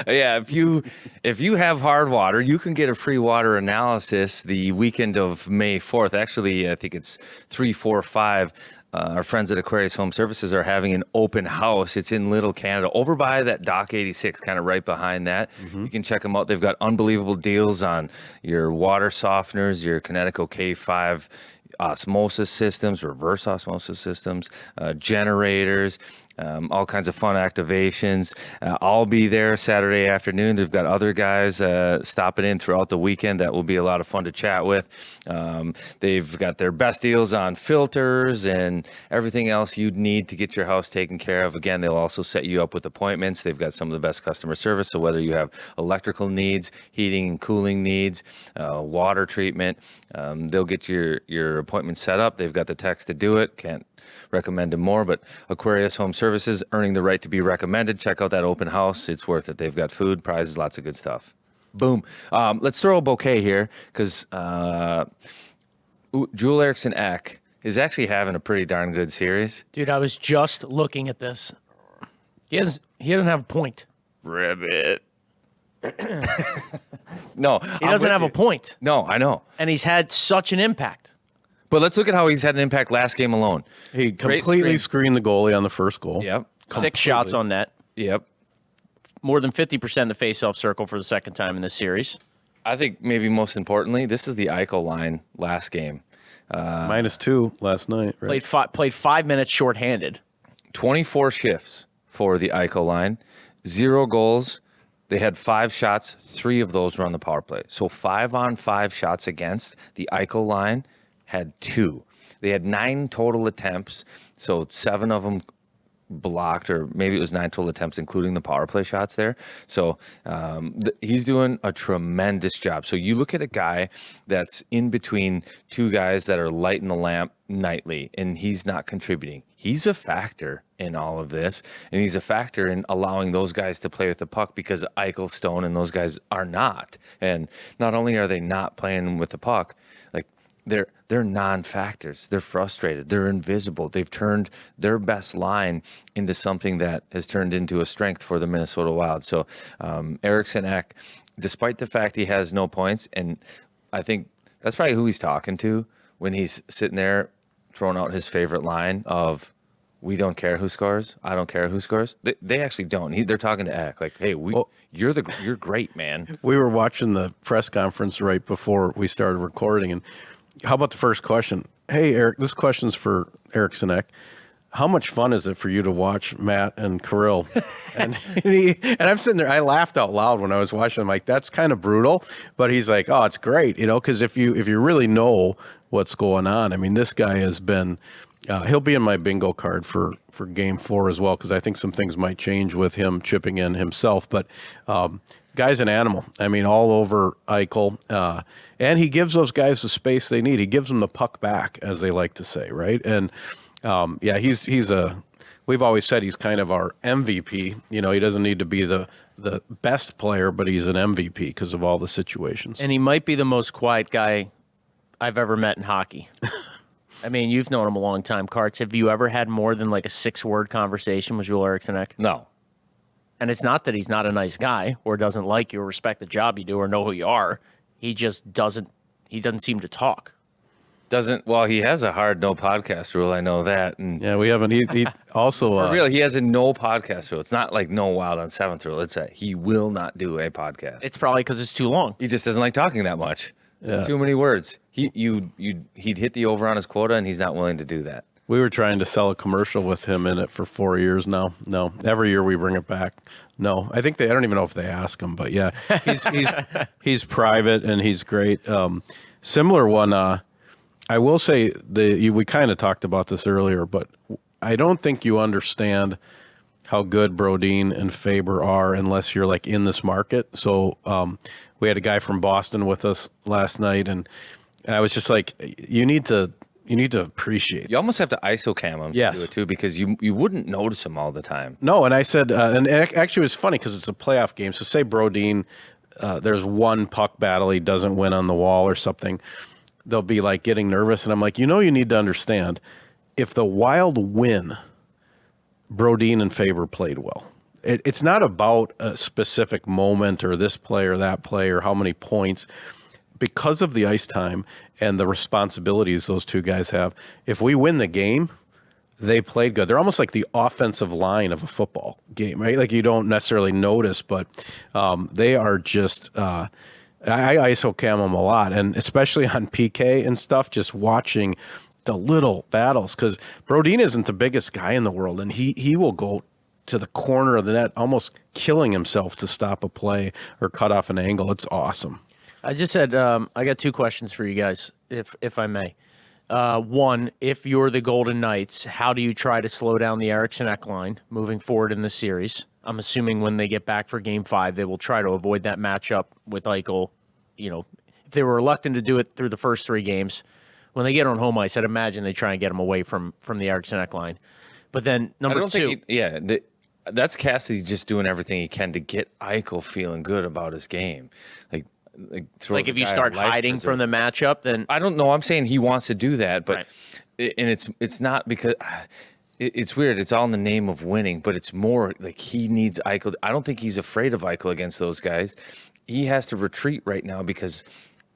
Yeah, if you have hard water, you can get a free water analysis the weekend of May 4th. Actually, I think it's 3, 4, 5. Our friends at Aquarius Home Services are having an open house. It's in Little Canada, over by that Dock 86, kind of right behind that. You can check them out. They've got unbelievable deals on your water softeners, your Kinetico K5 osmosis systems, reverse osmosis systems, generators, all kinds of fun activations. I'll be there Saturday afternoon. They've got other guys stopping in throughout the weekend that will be a lot of fun to chat with. They've got their best deals on filters and everything else you'd need to get your house taken care of. Again, they'll also set you up with appointments. They've got some of the best customer service. So whether you have electrical needs, heating and cooling needs, water treatment, they'll get your appointment set up. They've got the techs to do it. Can't recommend them more, but Aquarius Home Services, earning the right to be recommended. Check out that open house. It's worth it. They've got food, prizes, lots of good stuff. Boom. Let's throw a bouquet here because Joel Erickson Ek is actually having a pretty darn good series. Dude, I was just looking at this. He doesn't have a point. Ribbit. No. He doesn't have a point. No, I know. And he's had such an impact. But let's look at how he's had an impact last game alone. He completely screened the goalie on the first goal. Yep. 6 shots on net. Yep. More than 50% in the faceoff circle for the second time in this series. I think maybe most importantly, this is the Eichel line last game. -2 last night. Right? Played 5 minutes shorthanded. 24 shifts for the Eichel line. 0 goals. They had 5 shots. 3 of those were on the power play. So 5-on-5 shots against. The Eichel line had 2. They had 9 total attempts. So 7 of them blocked, or maybe it was 9 total attempts, including the power play shots there. So he's doing a tremendous job. So you look at a guy that's in between two guys that are lighting the lamp nightly, and he's not contributing. He's a factor in all of this, and he's a factor in allowing those guys to play with the puck, because Eichel, Stone, and those guys are not. And not only are they not playing with the puck, like they're non-factors. They're frustrated. They're invisible. They've turned their best line into something that has turned into a strength for the Minnesota Wild. So Erickson Ek, despite the fact he has no points, and I think that's probably who he's talking to when he's sitting there throwing out his favorite line of, "We don't care who scores. I don't care who scores." They actually don't. They're talking to Ek like, "Hey, you're great, man." We were watching the press conference right before we started recording, and how about the first question? Hey, Eric, this question's for Erickson Ek. How much fun is it for you to watch Matt and Kirill? And I'm sitting there, I laughed out loud when I was watching. I'm like, that's kind of brutal. But he's like, oh, it's great, because if you really know what's going on, I mean, this guy has been. He'll be in my bingo card for Game 4 as well, because I think some things might change with him chipping in himself. But guy's an animal. I mean, all over Eichel. And he gives those guys the space they need. He gives them the puck back, as they like to say, right? And, we've always said he's kind of our MVP. He doesn't need to be the best player, but he's an MVP because of all the situations. And he might be the most quiet guy I've ever met in hockey. I mean, you've known him a long time, Karts. Have you ever had more than like a 6-word conversation with Joel Erickson Ek? No. And it's not that he's not a nice guy or doesn't like you or respect the job you do or know who you are. He just doesn't seem to talk. Well, he has a hard no podcast rule. I know that. And yeah, we haven't. He also for real, he has a no podcast rule. It's not like no Wild on 7th rule. It's he will not do a podcast. It's probably because it's too long. He just doesn't like talking that much. It's too many words. He'd hit the over on his quota, and he's not willing to do that. We were trying to sell a commercial with him in it for 4 years now. No, every year we bring it back. No, I think I don't even know if they ask him, but yeah, he's private and he's great. Similar one. I will say we kind of talked about this earlier, but I don't think you understand how good Brodin and Faber are unless you're like in this market. So we had a guy from Boston with us last night, and I was just like, you need to appreciate. You almost have to ISO-cam him to do it too, because you wouldn't notice him all the time. No, and I said, and actually it was funny because it's a playoff game. So say Brodin, there's one puck battle he doesn't win on the wall or something. They'll be like getting nervous, and I'm like, you need to understand, if the Wild win, Brodin and Faber played well. It's not about a specific moment or this play or that play or how many points. Because of the ice time and the responsibilities those two guys have, if we win the game, they played good. They're almost like the offensive line of a football game, right? Like you don't necessarily notice, but they are just I ISO cam them a lot, and especially on PK and stuff, just watching the little battles, because Brodin isn't the biggest guy in the world, and he will go to the corner of the net almost killing himself to stop a play or cut off an angle. It's awesome. I just said I got 2 questions for you guys, if I may. One, if you're the Golden Knights, how do you try to slow down the Erickson Ek line moving forward in the series? I'm assuming when they get back for Game 5, they will try to avoid that matchup with Eichel. If they were reluctant to do it through the first 3 games, when they get on home ice, I'd imagine they try and get them away from the Erickson Ek line. But then number 2, that's Cassidy just doing everything he can to get Eichel feeling good about his game. Like if you start hiding from the matchup, then I don't know. I'm saying he wants to do that, but and it's not because it's weird. It's all in the name of winning, but it's more like he needs Eichel. I don't think he's afraid of Eichel against those guys. He has to retreat right now because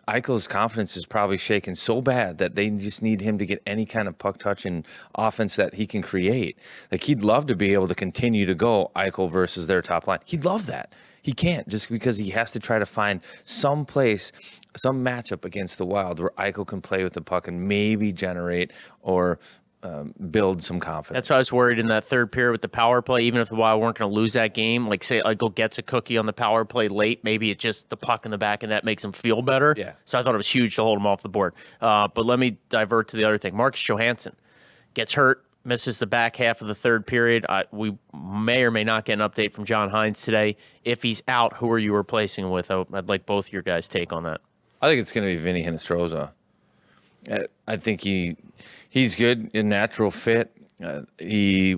Eichel's confidence is probably shaken so bad that they just need him to get any kind of puck touch and offense that he can create. Like he'd love to be able to continue to go Eichel versus their top line. He'd love that. He can't, just because he has to try to find some place, some matchup against the Wild where Eichel can play with the puck and maybe generate or build some confidence. That's why I was worried in that third period with the power play. Even if the Wild weren't going to lose that game, like say Eichel gets a cookie on the power play late, maybe it's just the puck in the back of net makes him feel better. Yeah. So I thought it was huge to hold him off the board. But let me divert to the other thing. Marcus Johansson gets hurt misses the back half of the third period. We may or may not get an update from John Hines today. If he's out, who are you replacing with? I'd like both your guys' take on that. I think it's going to be Vinny Hinostroza. I think he's good, a natural fit. He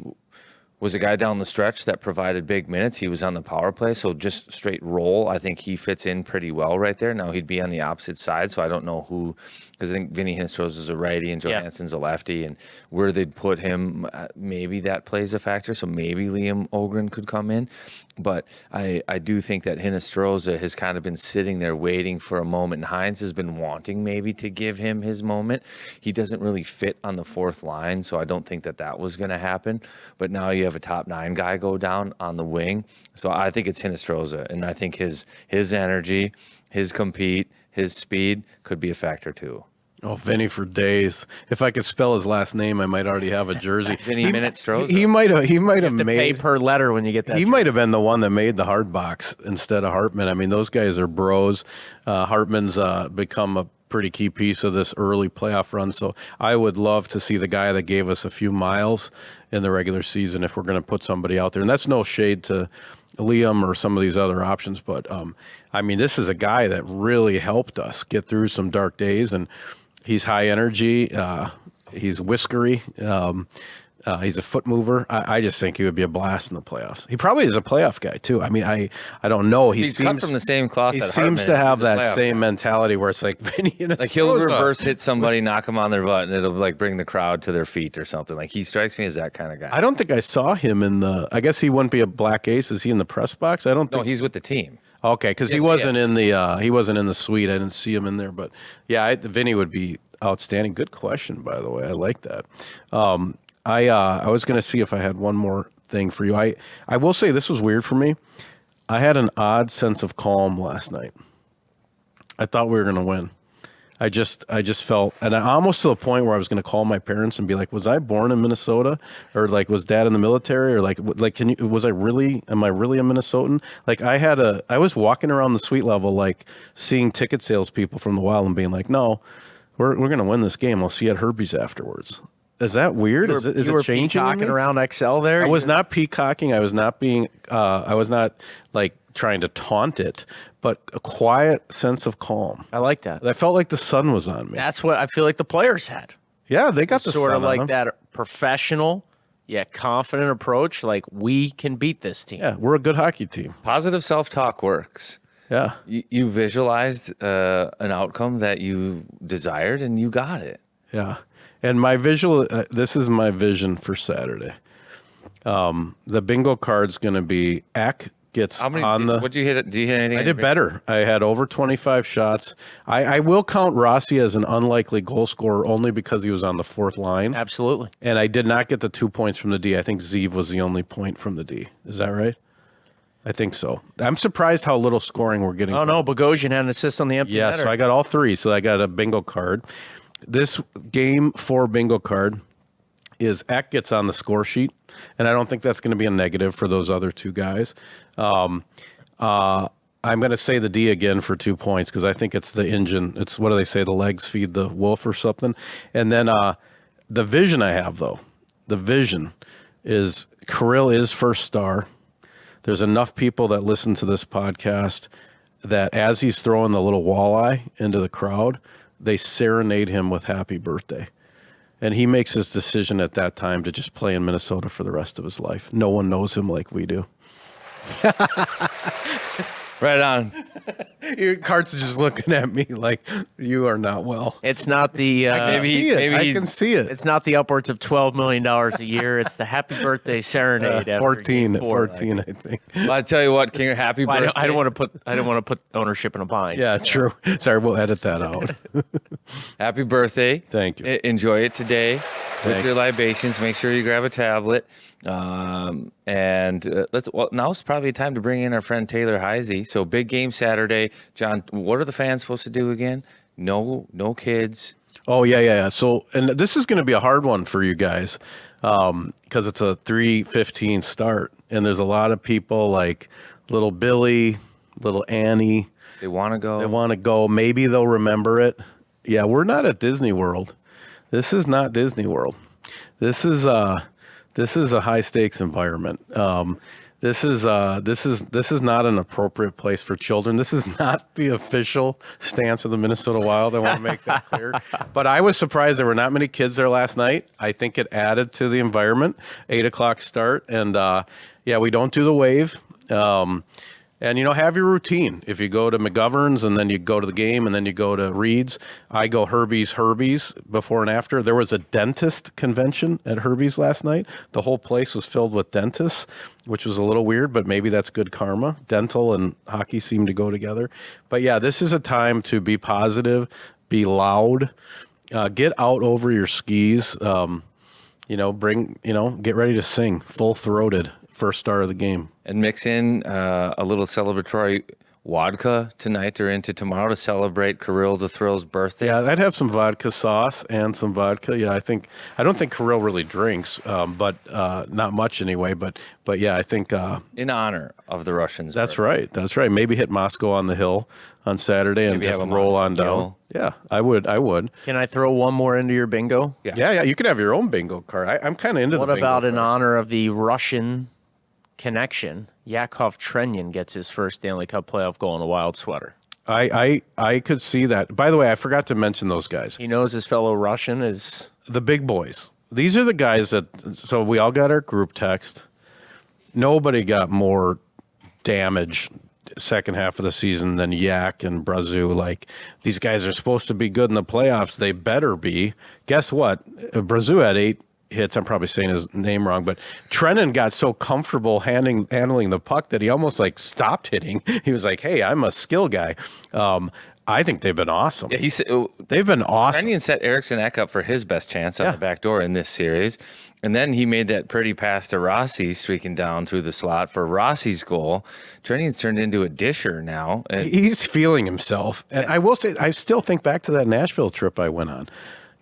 was a guy down the stretch that provided big minutes. He was on the power play, so just straight roll. I think he fits in pretty well right there. Now, he'd be on the opposite side, so I don't know who, because I think Vinny Hinostroza is a righty and Johansson's a lefty, and where they'd put him, maybe that plays a factor, so maybe Liam Ogren could come in. But I do think that Hinostroza has kind of been sitting there waiting for a moment, and Hines has been wanting maybe to give him his moment. He doesn't really fit on the fourth line, so I don't think that was going to happen. But now you have a top 9 guy go down on the wing, so I think it's Hinostroza, and I think his energy, his compete, his speed could be a factor too. Oh, Vinny for days. If I could spell his last name, I might already have a jersey. Vinny Hinostroza. He might have To pay made per letter when you get that. He might have been the one that made the hard box instead of Hartman. I mean, those guys are bros. Hartman's become a pretty key piece of this early playoff run. So I would love to see the guy that gave us a few miles in the regular season if we're going to put somebody out there. And that's no shade to Liam or some of these other options. But, I mean, this is a guy that really helped us get through some dark days. And he's high energy. He's whiskery. He's a foot mover. I just think he would be a blast in the playoffs. He probably is a playoff guy too. I mean, I don't know. He's cut from the same cloth. He that seems Hartman to have is. He's a that playoff same guy. mentality where it's like Vinny and Like he'll reverse hit somebody, knock them on their butt, and it'll like bring the crowd to their feet or something. Like he strikes me as that kind of guy. I don't think I saw him in the. I guess he wouldn't be a black ace. Is he in the press box? I don't think. No, he's with the team. Okay, because he wasn't in the. He wasn't in the suite. I didn't see him in there, but yeah, Vinny would be outstanding. Good question, by the way. I like that. I was going to see if I had one more thing for you. I will say this was weird for me. I had an odd sense of calm last night. I thought we were going to win. I just felt, and I almost to the point where I was going to call my parents and be like, was I born in Minnesota, or like was dad in the military, or like am I really a Minnesotan? Like I was walking around the suite level, like seeing ticket salespeople from the Wild and being like, no, we're going to win this game. I'll see you at Herbie's afterwards. Is that weird? Is it changing? Peacocking around XL there? I was not peacocking. I was not being. I was not like trying to taunt it, but a quiet sense of calm. I like that. I felt like the sun was on me. That's what I feel like the players had. Yeah, they got the Sort sun of on like them. that professional, yet confident approach. Like, we can beat this team. Yeah, we're a good hockey team. Positive self-talk works. Yeah, You visualized an outcome that you desired, and you got it. yeah. And my visual. This is my vision for Saturday. The bingo card's going to be Ek gets How many? on the. What did you hit? Do you hit anything? I did better. I had over 25 shots. I will count Rossi as an unlikely goal scorer only because he was on the fourth line. Absolutely. And I did not get the 2 points from the D. I think Zeev was the only point from the D. Is that right? I think so. I'm surprised how little scoring we're getting. Oh, no. Bogosian had an assist on the empty Yeah, netter. so I got all three. So I got a bingo card. This game 4 bingo card is Ek gets on the score sheet, and I don't think that's going to be a negative for those other two guys. I'm going to say the D again for 2 points because I think it's the engine. It's, what do they say, the legs feed the wolf or something. And then the vision I have, though, the vision is Kirill is first star. There's enough people that listen to this podcast that as he's throwing the little walleye into the crowd, they serenade him with happy birthday. And he makes his decision at that time to just play in Minnesota for the rest of his life. No one knows him like we do. Right on. Your cards are just looking at me like you are not well. It's not the I can see it. it's not the upwards of $12 million a year. It's the happy birthday serenade. after 14, game 4. 14, I think. Well, I tell you what, King, happy Well, birthday. I don't want to put ownership in a bind. Yeah, true. Sorry, we'll edit that out. Happy birthday. Thank you. Enjoy it today with your libations. Make sure you grab a tablet. Now's probably time to bring in our friend Taylor Heise. So big game Saturday. John, what are the fans supposed to do again? No kids. Oh, yeah. So, and this is going to be a hard one for you guys because it's a 3:15 start. And there's a lot of people like little Billy, little Annie. They want to go. They want to go. Maybe they'll remember it. Yeah, we're not at Disney World. This is not Disney World. This is a high stakes environment. This is not an appropriate place for children. This is not the official stance of the Minnesota Wild. I want to make that clear. But I was surprised there were not many kids there last night. I think it added to the environment. 8:00 start, and we don't do the wave. And, have your routine. If you go to McGovern's and then you go to the game and then you go to Reed's, I go Herbie's before and after. There was a dentist convention at Herbie's last night. The whole place was filled with dentists, which was a little weird, but maybe that's good karma. Dental and hockey seem to go together. But yeah, this is a time to be positive, be loud, get out over your skis, get ready to sing full-throated first start of the game. And mix in a little celebratory vodka tonight or into tomorrow to celebrate Kirill the Thrill's birthday. Yeah, I'd have some vodka sauce and some vodka. Yeah, I don't think Kirill really drinks, but not much anyway. But yeah, I think in honor of the Russians. That's birthday. right. Maybe hit Moscow on the Hill on Saturday and Maybe just have a roll on Moscow down. Hill. Yeah, I would. Can I throw one more into your bingo? Yeah. You can have your own bingo card. I'm kind of into What the bingo about in card. honor of the Russian connection? Yakov Trenin gets his first Stanley Cup playoff goal in a Wild sweater. I could see that. By the way, I forgot to mention those guys. He knows his fellow Russian is The big boys. These are the guys so we all got our group text. Nobody got more damage second half of the season than Yak and Brazu. Like, these guys are supposed to be good in the playoffs. They better be. Guess what? Brazu had 8 hits. I'm probably saying his name wrong, but Trenin got so comfortable handling the puck that he almost stopped hitting. He was like, "Hey, I'm a skill guy." I think they've been awesome. Yeah, They've been awesome. Trennian set Erickson Ek up for his best chance on the back door in this series. And then he made that pretty pass to Rossi streaking down through the slot for Rossi's goal. Trennian's turned into a disher now. He's feeling himself. And I will say, I still think back to that Nashville trip I went on.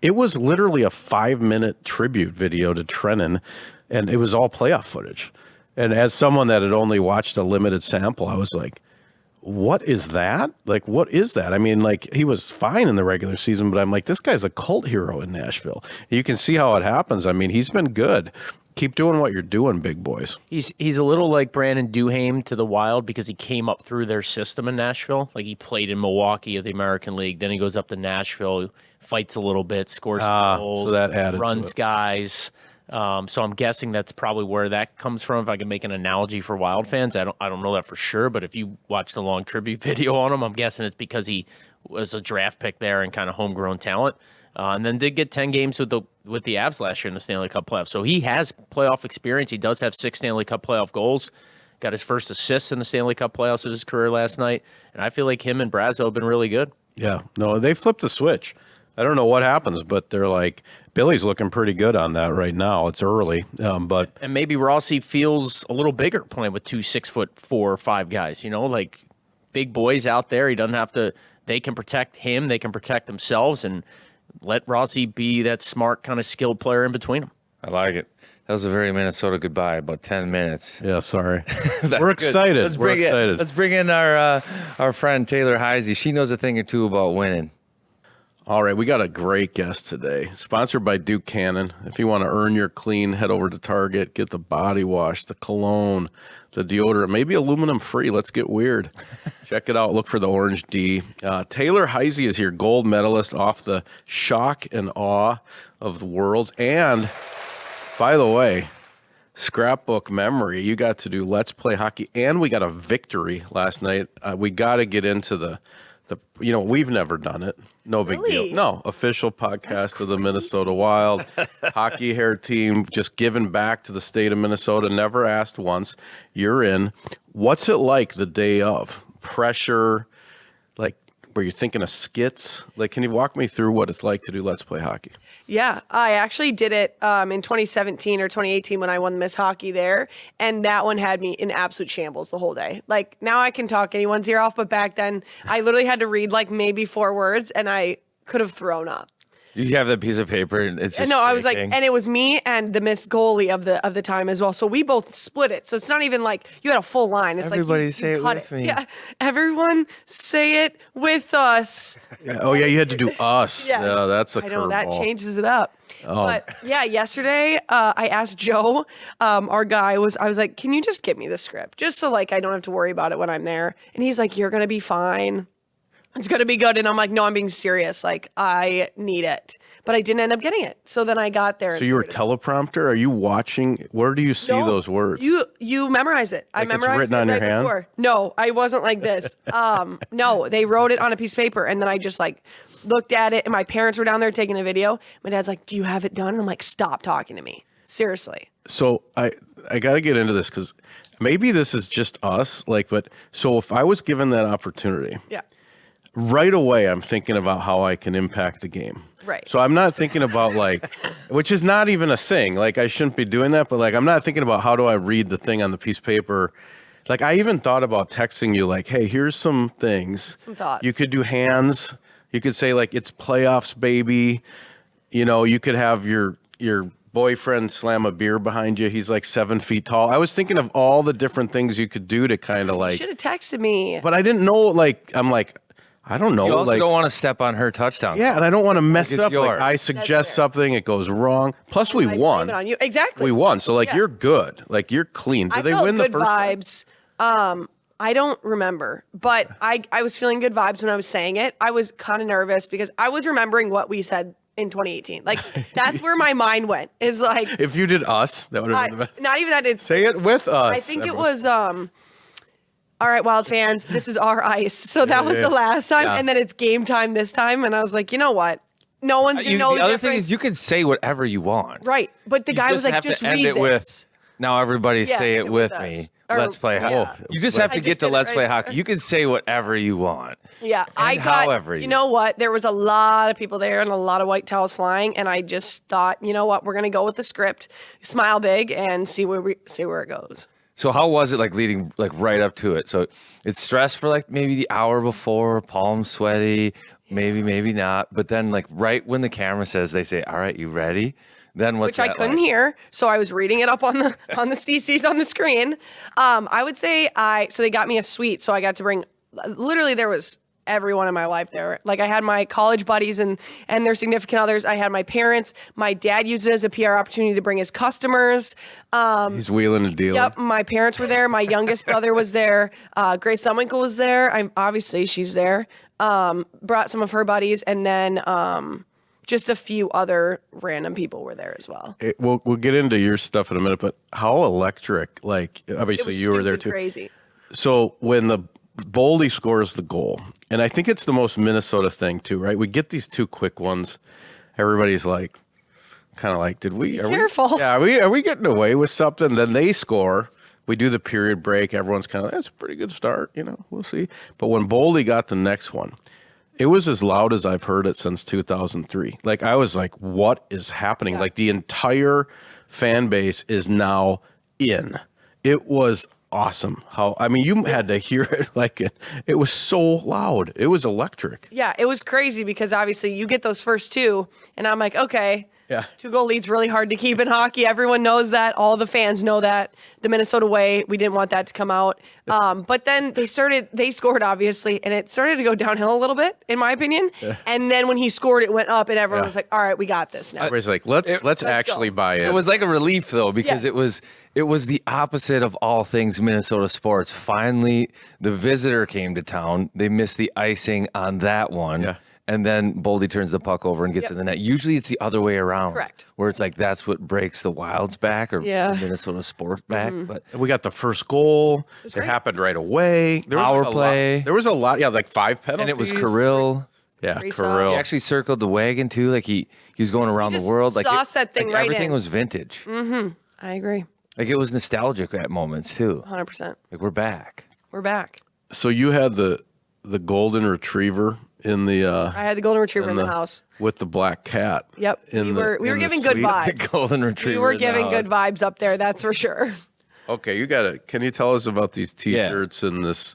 It was literally a 5-minute tribute video to Trenin, and it was all playoff footage. And as someone that had only watched a limited sample, I was like, what is that? What is that? I mean, he was fine in the regular season, but I'm like, this guy's a cult hero in Nashville. You can see how it happens. I mean, he's been good. Keep doing what you're doing, big boys. He's a little like Brandon Duhaime to the Wild because he came up through their system in Nashville. Like, he played in Milwaukee of the American League. Then he goes up to Nashville, fights a little bit, scores some goals, so that added runs to it. guys. So I'm guessing that's probably where that comes from. If I can make an analogy for Wild fans, I don't know that for sure. But if you watch the long tribute video on him, I'm guessing it's because he was a draft pick there and kind of homegrown talent. And then did get 10 games with the Avs last year in the Stanley Cup playoffs. So he has playoff experience. He does have 6 Stanley Cup playoff goals. Got his first assist in the Stanley Cup playoffs of his career last night. And I feel like him and Brazo have been really good. Yeah. No, they flipped the switch. I don't know what happens, but they're like, Billy's looking pretty good on that right now. It's early, but And maybe Rossi feels a little bigger playing with 2 6'4" or 5 guys, big boys out there. He doesn't have to, they can protect him, they can protect themselves, and let Rossi be that smart kind of skilled player in between them. I like it. That was a very Minnesota goodbye, about 10 minutes. yeah, sorry. That's We're good. excited. We're bring excited. Let's bring in our friend Taylor Heise. She knows a thing or two about winning. All right, we got a great guest today, sponsored by Duke Cannon. If you want to earn your clean, head over to Target, get the body wash, the cologne, the deodorant, maybe aluminum free. Let's get weird. Check it out. Look for the Orange D. Taylor Heise is here, gold medalist off the shock and awe of the Worlds. And, by the way, scrapbook memory. You got to do Let's Play Hockey, and we got a victory last night. We got to get into the we've never done it. No big Really? deal. No, official podcast of the Minnesota Wild. Hockey hair team, just giving back to the state of Minnesota. Never asked once. You're in. What's it like the day of? Pressure? Were you thinking of skits? Can you walk me through what it's like to do Let's Play Hockey? Yeah, I actually did it in 2017 or 2018 when I won Miss Hockey there, and that one had me in absolute shambles the whole day. Now I can talk anyone's ear off, but back then I literally had to read maybe 4 words, and I could have thrown up. You have that piece of paper, and it's just no, I was like, shaking. and it was me and the missed goalie of the time as well. So we both split it. So it's not even like you had a full line. It's Everybody like you say it cut with me. Yeah, everyone say it with us. Oh yeah, you had to do us. Yes. Yeah, that's a I know that curveball. changes it up. Oh. But yeah, yesterday I asked Joe, our guy, I was like, can you just give me the script just so like I don't have to worry about it when I'm there? And he's like, you're gonna be fine. It's gonna be good. And I'm like, no, I'm being serious. Like I need it, but I didn't end up getting it. So then I got there. So you were teleprompter? Are you watching? Where do you see No, those words? You memorize it. I Like it's memorized written it on your right hand? before. No, I wasn't like this. No, they wrote it on a piece of paper, and then I just like looked at it. And my parents were down there taking a video. My dad's like, "Do you have it done?" And I'm like, "Stop talking to me, seriously." So I got to get into this because maybe this is just us. Like, but so if I was given that opportunity, Yeah. right away I'm thinking about how I can impact the game. Right. So I'm not thinking about like, which is not even a thing. Like I shouldn't be doing that, but like I'm not thinking about how do I read the thing on the piece of paper. Like I even thought about texting you like, hey, here's some things. Some thoughts. You could do hands. You could say like it's playoffs, baby. You know, you could have your boyfriend slam a beer behind you. He's like 7 feet tall. I was thinking of all the different things you could do to kind of like, Should have texted me. but I didn't know. Like I'm like, I don't know. You also like, don't want to step on her touchdown. yeah, and I don't want to mess Like it it's up. yours. Like I fair. suggest something, it goes wrong. Plus, we I blame won. it on you. Exactly. We won, so like Yeah. you're good. Like you're clean. Did I they felt win good the first one? vibes. I don't remember, but I was feeling good vibes when I was saying it. I was kind of nervous because I was remembering what we said in 2018. Like that's where my mind went. Is like If you did us, that would have been the best. not even that. It's Say it with us. I think it Everyone. was. All right, Wild fans, this is our ice. So that was yeah. the last time, Yeah. and then it's game time this time, and I was like, you know what? No one's gonna know The other thing difference. is you can say whatever you want. Right, but the You guy was just like, have to just end read it this. with, now everybody Yeah, say it with us. me. Or- Let's play hockey. yeah. You just have I to just get to did it let's right play there. hockey. You can say whatever you want. Yeah, I And got. however You you- know what? There was a lot of people there and a lot of white towels flying, and I just thought, you know what? We're gonna go with the script, smile big, and see where it goes. So how was it like leading like right up to it? So it's stress for like maybe the hour before, palms sweaty, maybe not. But then like right when the camera says, they say, "All right, you ready?" Then what's Which I that couldn't like? hear, so I was reading it up on the CCs on the screen. I would say so they got me a suite, so I got to bring. Literally, there was everyone in my life there. Like I had my college buddies and their significant others. I had my parents. My dad used it as a PR opportunity to bring his customers. He's wheeling and dealing. Yep, my parents were there. My youngest brother was there. Grace Selwinkle was there. Obviously she's there. Brought some of her buddies, and then just a few other random people were there as well. We'll get into your stuff in a minute, but how electric? Like obviously It was you were there stupid too. Crazy. So when the Boldy scores the goal, and I think it's the most Minnesota thing too, right? We get these two quick ones. Everybody's like, kind of like, did we? Are careful. We, yeah, are we getting away with something? Then they score. We do the period break. Everyone's kind of, that's a pretty good start. You know, we'll see. But when Boldy got the next one, it was as loud as I've heard it since 2003. Like I was like, what is happening? Yeah. Like the entire fan base is now in. It was awesome. You had to hear it like it was so loud. It was electric. Yeah, it was crazy because obviously you get those first two, and I'm like, okay, Yeah. 2-goal lead's really hard to keep in hockey. Everyone knows that. All the fans know that. The Minnesota way, we didn't want that to come out. But then they scored obviously, and it started to go downhill a little bit, in my opinion. And then when he scored, it went up, and everyone was like, all right, we got this now. Everybody's like, let's actually buy in. It was like a relief though, because Yes. it was the opposite of all things Minnesota sports. Finally, the visitor came to town. They missed the icing on that one. Yeah. And then Boldy turns the puck over and gets in the net. Usually it's the other way around. Correct. Where it's like that's what breaks the Wild's back or Yeah. the Minnesota sport back. But we got the first goal. It great. happened right away. There was Power like a play. lot. There was a lot. Yeah, like 5 penalties. and it was Kirill. Yeah, Pretty Kirill. He actually circled the wagon too. Like he was going around the just world. Like sauced that thing right everything in. was vintage. I agree, Like it was nostalgic at moments too. 100%. Like we're back. We're back. So you had the golden retriever in the I had the golden retriever in the house. with the black cat. Yep. We were giving good vibes. The golden retriever. We were in the giving good house. vibes up there, that's for sure. Okay, can you tell us about these T-shirts and this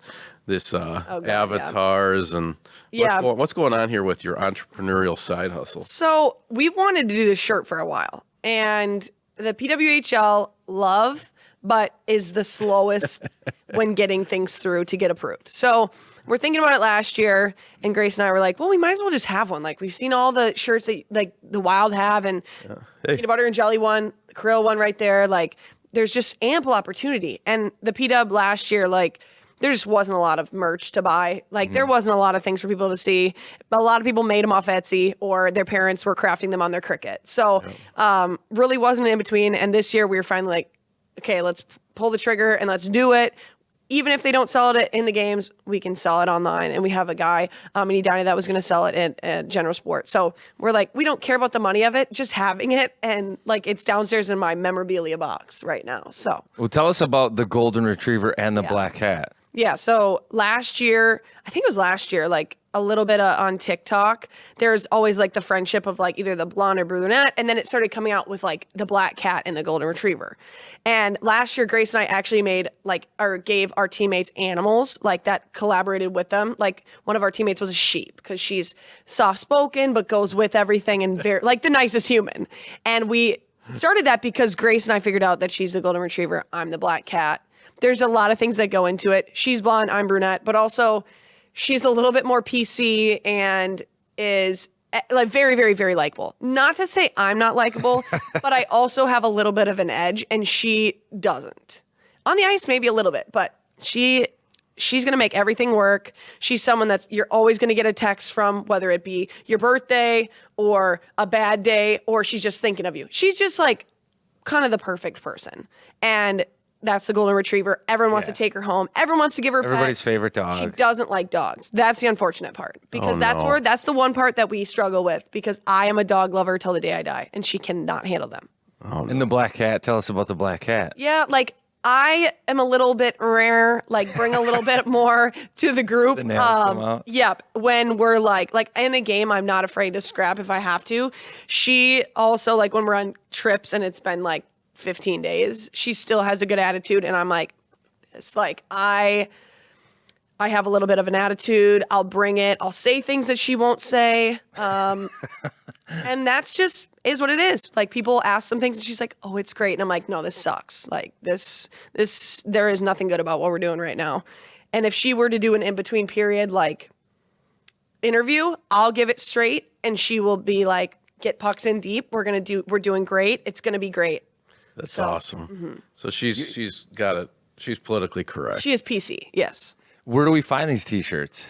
this God, avatars and what's going on here with your entrepreneurial side hustle? So we've wanted to do this shirt for a while, and the PWHL love, but is the slowest when getting things through to get approved. So we're thinking about it last year, and Grace and I were like, well, we might as well just have one. Like, we've seen all the shirts that like the Wild have, and peanut butter and jelly one, the krill one right there. Like, there's just ample opportunity. And the PW last year, like, there just wasn't a lot of merch to buy. Like, there wasn't a lot of things for people to see. A lot of people made them off Etsy, or their parents were crafting them on their Cricut. So really wasn't in between. And this year we were finally like, okay, let's pull the trigger and let's do it. Even if they don't sell it in the games, we can sell it online. And we have a guy in Edina that was going to sell it at General Sport. So we're like, we don't care about the money of it, just having it. And like, it's downstairs in my memorabilia box right now. So, Well, tell us about the golden retriever and the black cat. yeah. So last year, I think it was last year, like a little bit on TikTok, there's always like the friendship of like either the blonde or brunette. And then it started coming out with like the black cat and the golden retriever. And last year, Grace and I actually gave our teammates animals like that collaborated with them. Like one of our teammates was a sheep because she's soft spoken, but goes with everything and very like the nicest human. And we started that because Grace and I figured out that she's the golden retriever. I'm the black cat. There's a lot of things that go into it. She's blonde, I'm brunette, but also she's a little bit more PC and is like very, very, very likable. Not to say I'm not likable, but I also have a little bit of an edge, and she doesn't. On the ice, maybe a little bit, but she's going to make everything work. She's someone you're always going to get a text from, whether it be your birthday or a bad day, or she's just thinking of you. She's just like kind of the perfect person. And that's the golden retriever. Everyone wants to take her home. Everyone wants to give her a pet. Everybody's favorite dog. She doesn't like dogs. That's the unfortunate part, because that's the one part that we struggle with, because I am a dog lover till the day I die, and she cannot handle them. And the black cat. Tell us about the black cat. Yeah, like I am a little bit rare, like bring a little bit more to the group. The nails come out. Yep. When we're like in a game, I'm not afraid to scrap if I have to. She also, like when we're on trips and it's been like 15 days, she still has a good attitude, and I'm like, it's like I have a little bit of an attitude. I'll bring it. I'll say things that she won't say, and that's just is what it is. Like, people ask some things, and she's like, "Oh, it's great," and I'm like, "No, this sucks. Like this there is nothing good about what we're doing right now." And if she were to do an in between period like interview, I'll give it straight, and she will be like, "Get pucks in deep. We're doing great. It's gonna be great." That's awesome. So she's got it. She's politically correct. She is PC, yes. Where do we find these T-shirts?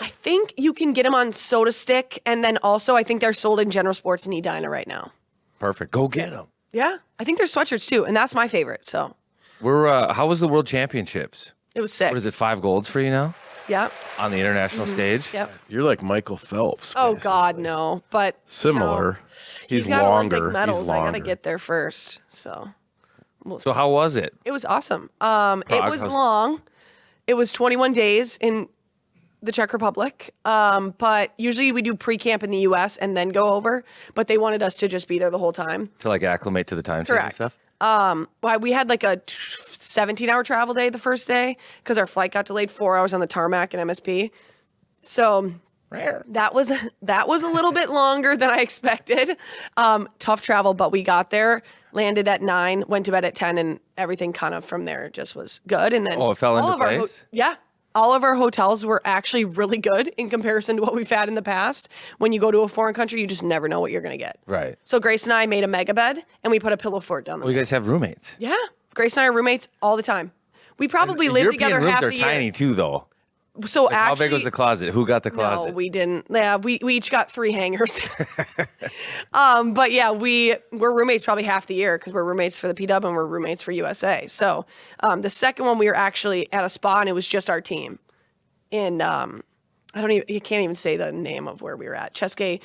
I think you can get them on Soda Stick, and then also I think they're sold in General Sports in Edina right now. Perfect. Go get them. Yeah, I think there's sweatshirts too, and that's my favorite. So How was the World Championships? it was sick. What is it? 5 golds for you now Yep. on the international stage? Yep. You're like Michael Phelps. Oh basically. God, no. But Similar. he's got longer. Olympic medals. He's I longer. gotta get there first. So So how was it? it was awesome. It was how's- long. It was 21 days in the Czech Republic. But usually we do pre-camp in the U.S. and then go over. But they wanted us to just be there the whole time. To like acclimate to the time change and Correct. stuff? Well, we had like a 17-hour travel day the first day because our flight got delayed 4 hours on the tarmac and MSP. So that was a little bit longer than I expected. Tough travel, but we got there, landed at 9, went to bed at 10, and everything kind of from there just was good. And then Oh, it fell into all of our place? all of our hotels were actually really good in comparison to what we've had in the past. When you go to a foreign country, you just never know what you're going to get. Right. So Grace and I made a mega bed, and we put a pillow fort down there. Well, you guys have roommates. Yeah. Grace and I are roommates all the time. We probably live European together rooms half are the tiny year. too, though. So Like, actually, how big was the closet? Who got the closet? No, we didn't. Yeah, we each got 3 hangers. But yeah, we're roommates probably half the year because we're roommates for the PW and we're roommates for USA. So the second one we were actually at a spa, and it was just our team. In you can't even say the name of where we were at. České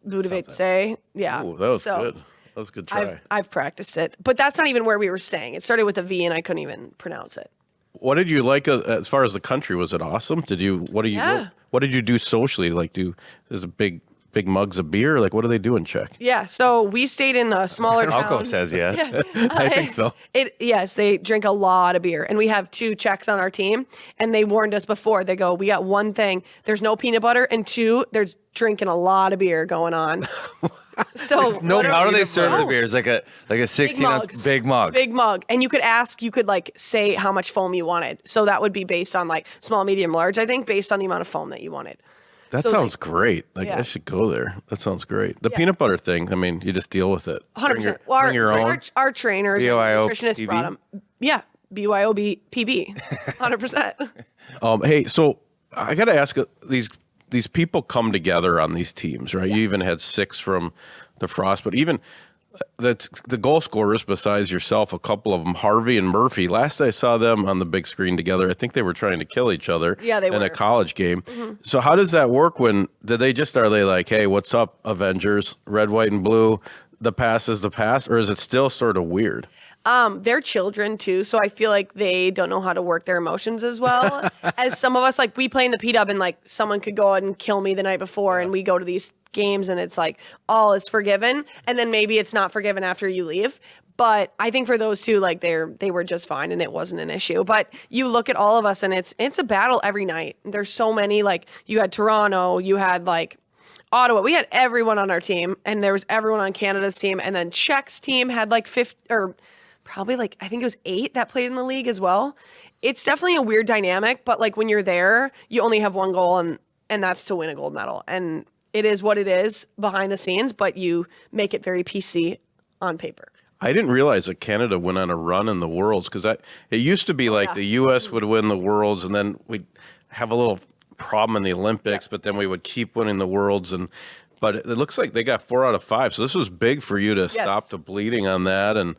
Budovice. Yeah. Ooh, that was So good. That was a good try. I've practiced it, but that's not even where we were staying. It started with a V, and I couldn't even pronounce it. What did you like as far as the country? Was it awesome? What did you do socially? Like, there's a big big mugs of beer? Like, what do they do in Czech? Yeah, so we stayed in a smaller town. Alco says yes. I think so. Yes, they drink a lot of beer, and we have 2 Czechs on our team, and they warned us before. They go, we got one thing: there's no peanut butter, and 2, there's drinking a lot of beer going on. So How do they serve the beers? Like a 16-ounce big mug. Big mug. And you could like say how much foam you wanted. So that would be based on like small, medium, large, I think, based on the amount of foam that you wanted. That sounds great. Like, I should go there. That sounds great. The peanut butter thing, I mean, you just deal with it. 100%. Bring your own. Our trainers and BYO nutritionists PB? brought them. Yeah, BYOB PB. 100%. Hey, so I got to ask, these people come together on these teams, right? You even had 6 from the Frost, but even the goal scorers besides yourself, a couple of them, Harvey and Murphy. Last I saw them on the big screen together, I think they were trying to kill each other in a college game. Mm-hmm. So how does that work are they like, hey, what's up, Avengers, red, white, and blue? The pass is the pass, or is it still sort of weird? They're children too, so I feel like they don't know how to work their emotions as well as some of us. Like, we play in the PW, and like someone could go out and kill me the night before, and we go to these games, and it's like all is forgiven, and then maybe it's not forgiven after you leave. But I think for those 2, like they were just fine, and it wasn't an issue. But you look at all of us, and it's a battle every night. There's so many. Like, you had Toronto, you had like Ottawa. We had everyone on our team, and there was everyone on Canada's team, and then Czech's team had like 50 or probably like, I think it was 8 that played in the league as well. It's definitely a weird dynamic, but like when you're there, you only have one goal, and that's to win a gold medal. And it is what it is behind the scenes, but you make it very PC on paper. I didn't realize that Canada went on a run in the Worlds, because it used to be like the U.S. would win the Worlds, and then we'd have a little problem in the Olympics, but then we would keep winning the Worlds. But it looks like they got 4 out of 5. So this was big for you to stop the bleeding on that. And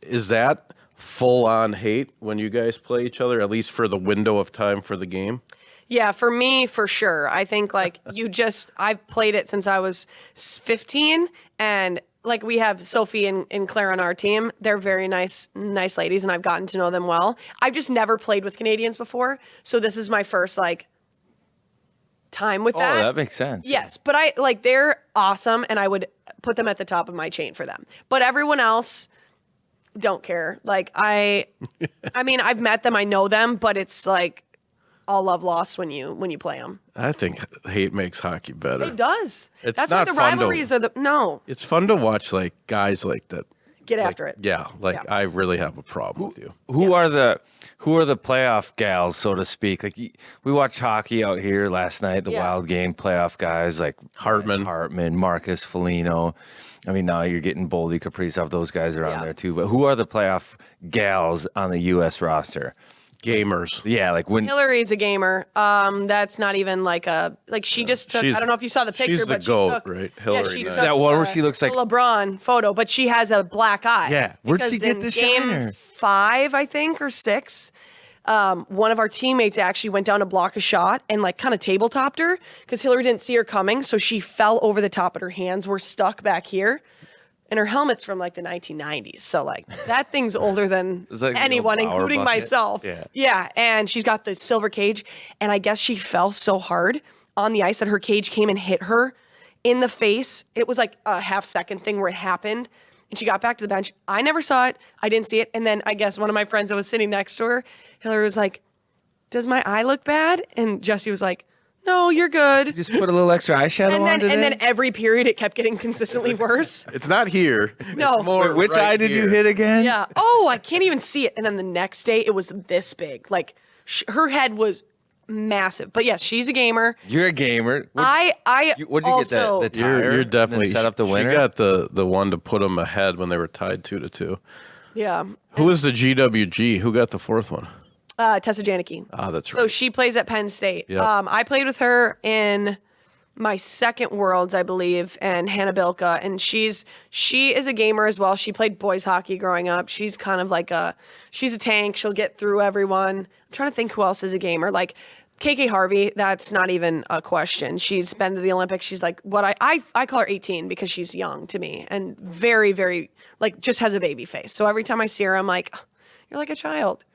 is that full on hate when you guys play each other, at least for the window of time for the game? Yeah, for me, for sure. I think like I've played it since I was 15, and like we have Sophie and Claire on our team. They're very nice ladies, and I've gotten to know them well. I've just never played with Canadians before, so this is my first like time with that. Oh, that makes sense. Yes, but they're awesome, and I would put them at the top of my chain for them. But everyone else don't care. Like I mean, I've met them, I know them, but it's like all love lost when you play them. I think hate makes hockey better. It does. It's That's not why the fun rivalries are no. It's fun to watch like guys like that Get after it. Yeah, I really have a problem with you. Who are the playoff gals, so to speak? Like we watched hockey out here last night, the Wild game playoff guys like Hartman, Marcus Foligno. I mean, now you're getting Boldy, Kaprizov. Those guys are on there too. But who are the playoff gals on the U.S. roster? Gamers. Yeah, like when Hillary's a gamer. That's not even she just took. I don't know if you saw the picture, she's but the goat, she took, right? Hillary. she took that one where she looks like the LeBron photo, but she has a black eye. Yeah, where'd she Because get in the game shiner? 5, I think, or 6. One of our teammates actually went down to block a shot and kind of tabletopped her because Hillary didn't see her coming, so she fell over the top, but her hands were stuck back here. And her helmet's from the 1990s. So that thing's older than anyone, including myself. Yeah. And she's got the silver cage. And I guess she fell so hard on the ice that her cage came and hit her in the face. It was like a half-second thing where it happened. And she got back to the bench. I never saw it. I didn't see it. And then I guess one of my friends that was sitting next to her, Hillary was like, "Does my eye look bad?" And Jesse was like, "No, you're good." Just put a little extra eyeshadow on today? And then every period it kept getting consistently worse. It's not here. No. It's more which right eye did here. you hit again? Yeah. Oh, I can't even see it. And then the next day it was this big. Her head was massive. But yes, she's a gamer. You're a gamer. What'd you get the tire? You're and definitely then set up the winner. She got the one to put them ahead when they were tied 2-2. Yeah. Who was the GWG? Who got the fourth one? Tessa Janicki. Ah, that's right. So she plays at Penn State. Yep. I played with her in my second Worlds, I believe, and Hannah Bilka, and she is a gamer as well. She played boys hockey growing up. She's kind of she's a tank. She'll get through everyone. I'm trying to think who else is a gamer. KK Harvey, that's not even a question. She's been to the Olympics. She's what I call her 18 because she's young to me and very, very, just has a baby face. So every time I see her, I'm like, "You're like a child."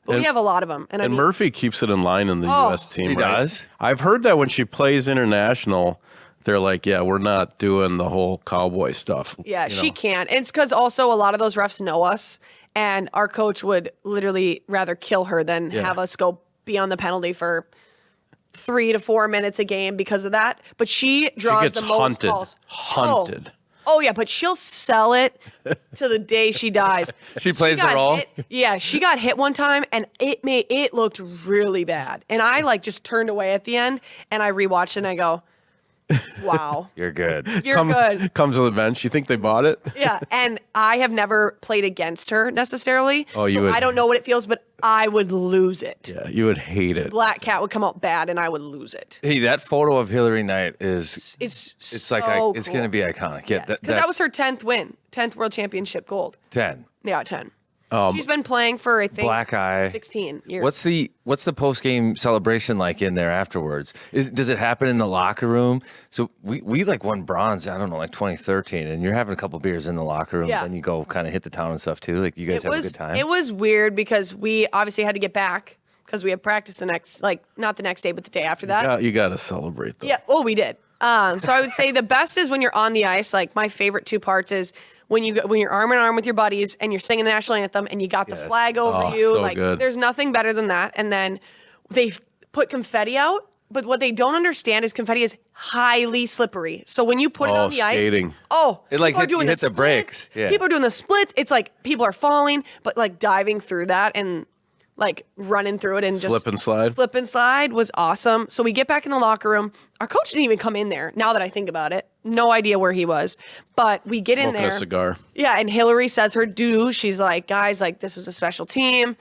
But we have a lot of them. And Murphy keeps it in line in the U.S. team, he right? does? I've heard that when she plays international, they're like, yeah, we're not doing the whole cowboy stuff. Yeah, she can't. And it's because also a lot of those refs know us, and our coach would literally rather kill her than have us go be on the penalty for 3 to 4 minutes a game because of that. But she draws the most calls. Hunted. Oh yeah, but she'll sell it to the day she dies. She plays the got role? hit- Yeah, she got hit one time and it looked really bad. And I like just turned away at the end and I rewatched it and I go, wow. You're good. You're good. Comes to the bench. You think they bought it? Yeah, and I have never played against her necessarily. Oh, you so would- I don't know what it feels, but I would lose it. Yeah, you would hate it. Black Cat would come out bad, and I would lose it. Hey, that photo of Hillary Knight is It's it's so like it's cool. going to be iconic. Yeah, Because that was her 10th win, 10th World Championship gold. 10. Yeah, 10. She's been playing for I think Black Eye. 16 years. What's the post game celebration like in there afterwards? Does it happen in the locker room? So we like won bronze. I don't know, like 2013, and you're having a couple beers in the locker room, Yeah. and you go kind of hit the town and stuff too. Like you guys have a good time. It was weird because we obviously had to get back because we had practice the next, like not the next day, but the day after that. You got to celebrate though. Yeah, well, we did. So I would say the best is when you're on the ice. Like my favorite two parts is when you're arm in arm with your buddies and you're singing the national anthem and you got the flag over you. so Like good. there's nothing better than that. And then they put confetti out, but what they don't understand is confetti is highly slippery. So when you put it on the skating. ice, it like people are you doing hit the splits. brakes. Yeah. People are doing the splits. It's like people are falling, but like diving through that and like running through it and just Slip and slide? Slip and slide was awesome. So we get back in the locker room. Our coach didn't even come in there. Now that I think about it, no idea where he was. But we get in Smoking there. a cigar. Yeah, and Hillary says her due. She's like, guys, like this was a special team.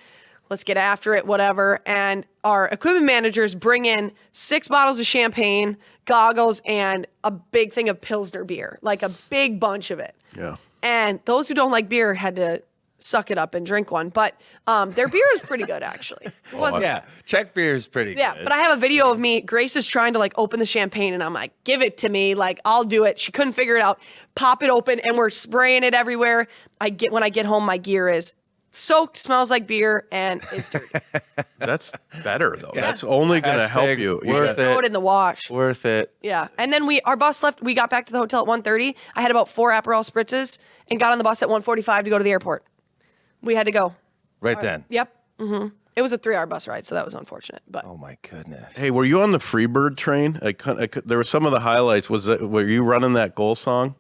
Let's get after it, whatever. And our equipment managers bring in 6 bottles of champagne, goggles, and a big thing of Pilsner beer, like a big bunch of it. Yeah. And those who don't like beer had to suck it up and drink one. But their beer is pretty good, actually. It wasn't. yeah, Czech beer is pretty Yeah, good. but I have a video of me. Grace is trying to like open the champagne, and I'm like, "Give it to me! Like I'll do it." She couldn't figure it out. Pop it open, and we're spraying it everywhere. When I get home, my gear is soaked, smells like beer, and it's dirty. That's better though. That's only going to help Hashtag you. You worth got- Throw it. it in the wash. Worth it. Yeah, and then our bus left. We got back to the hotel at 1:30. I had about 4 Aperol spritzes, and got on the bus at 1:45 to go to the airport. We had to go. Right then. Yep. It was a 3-hour bus ride, so that was unfortunate. But Oh my goodness. Hey, were you on the Freebird train? There were some of the highlights. Were you running that goal song?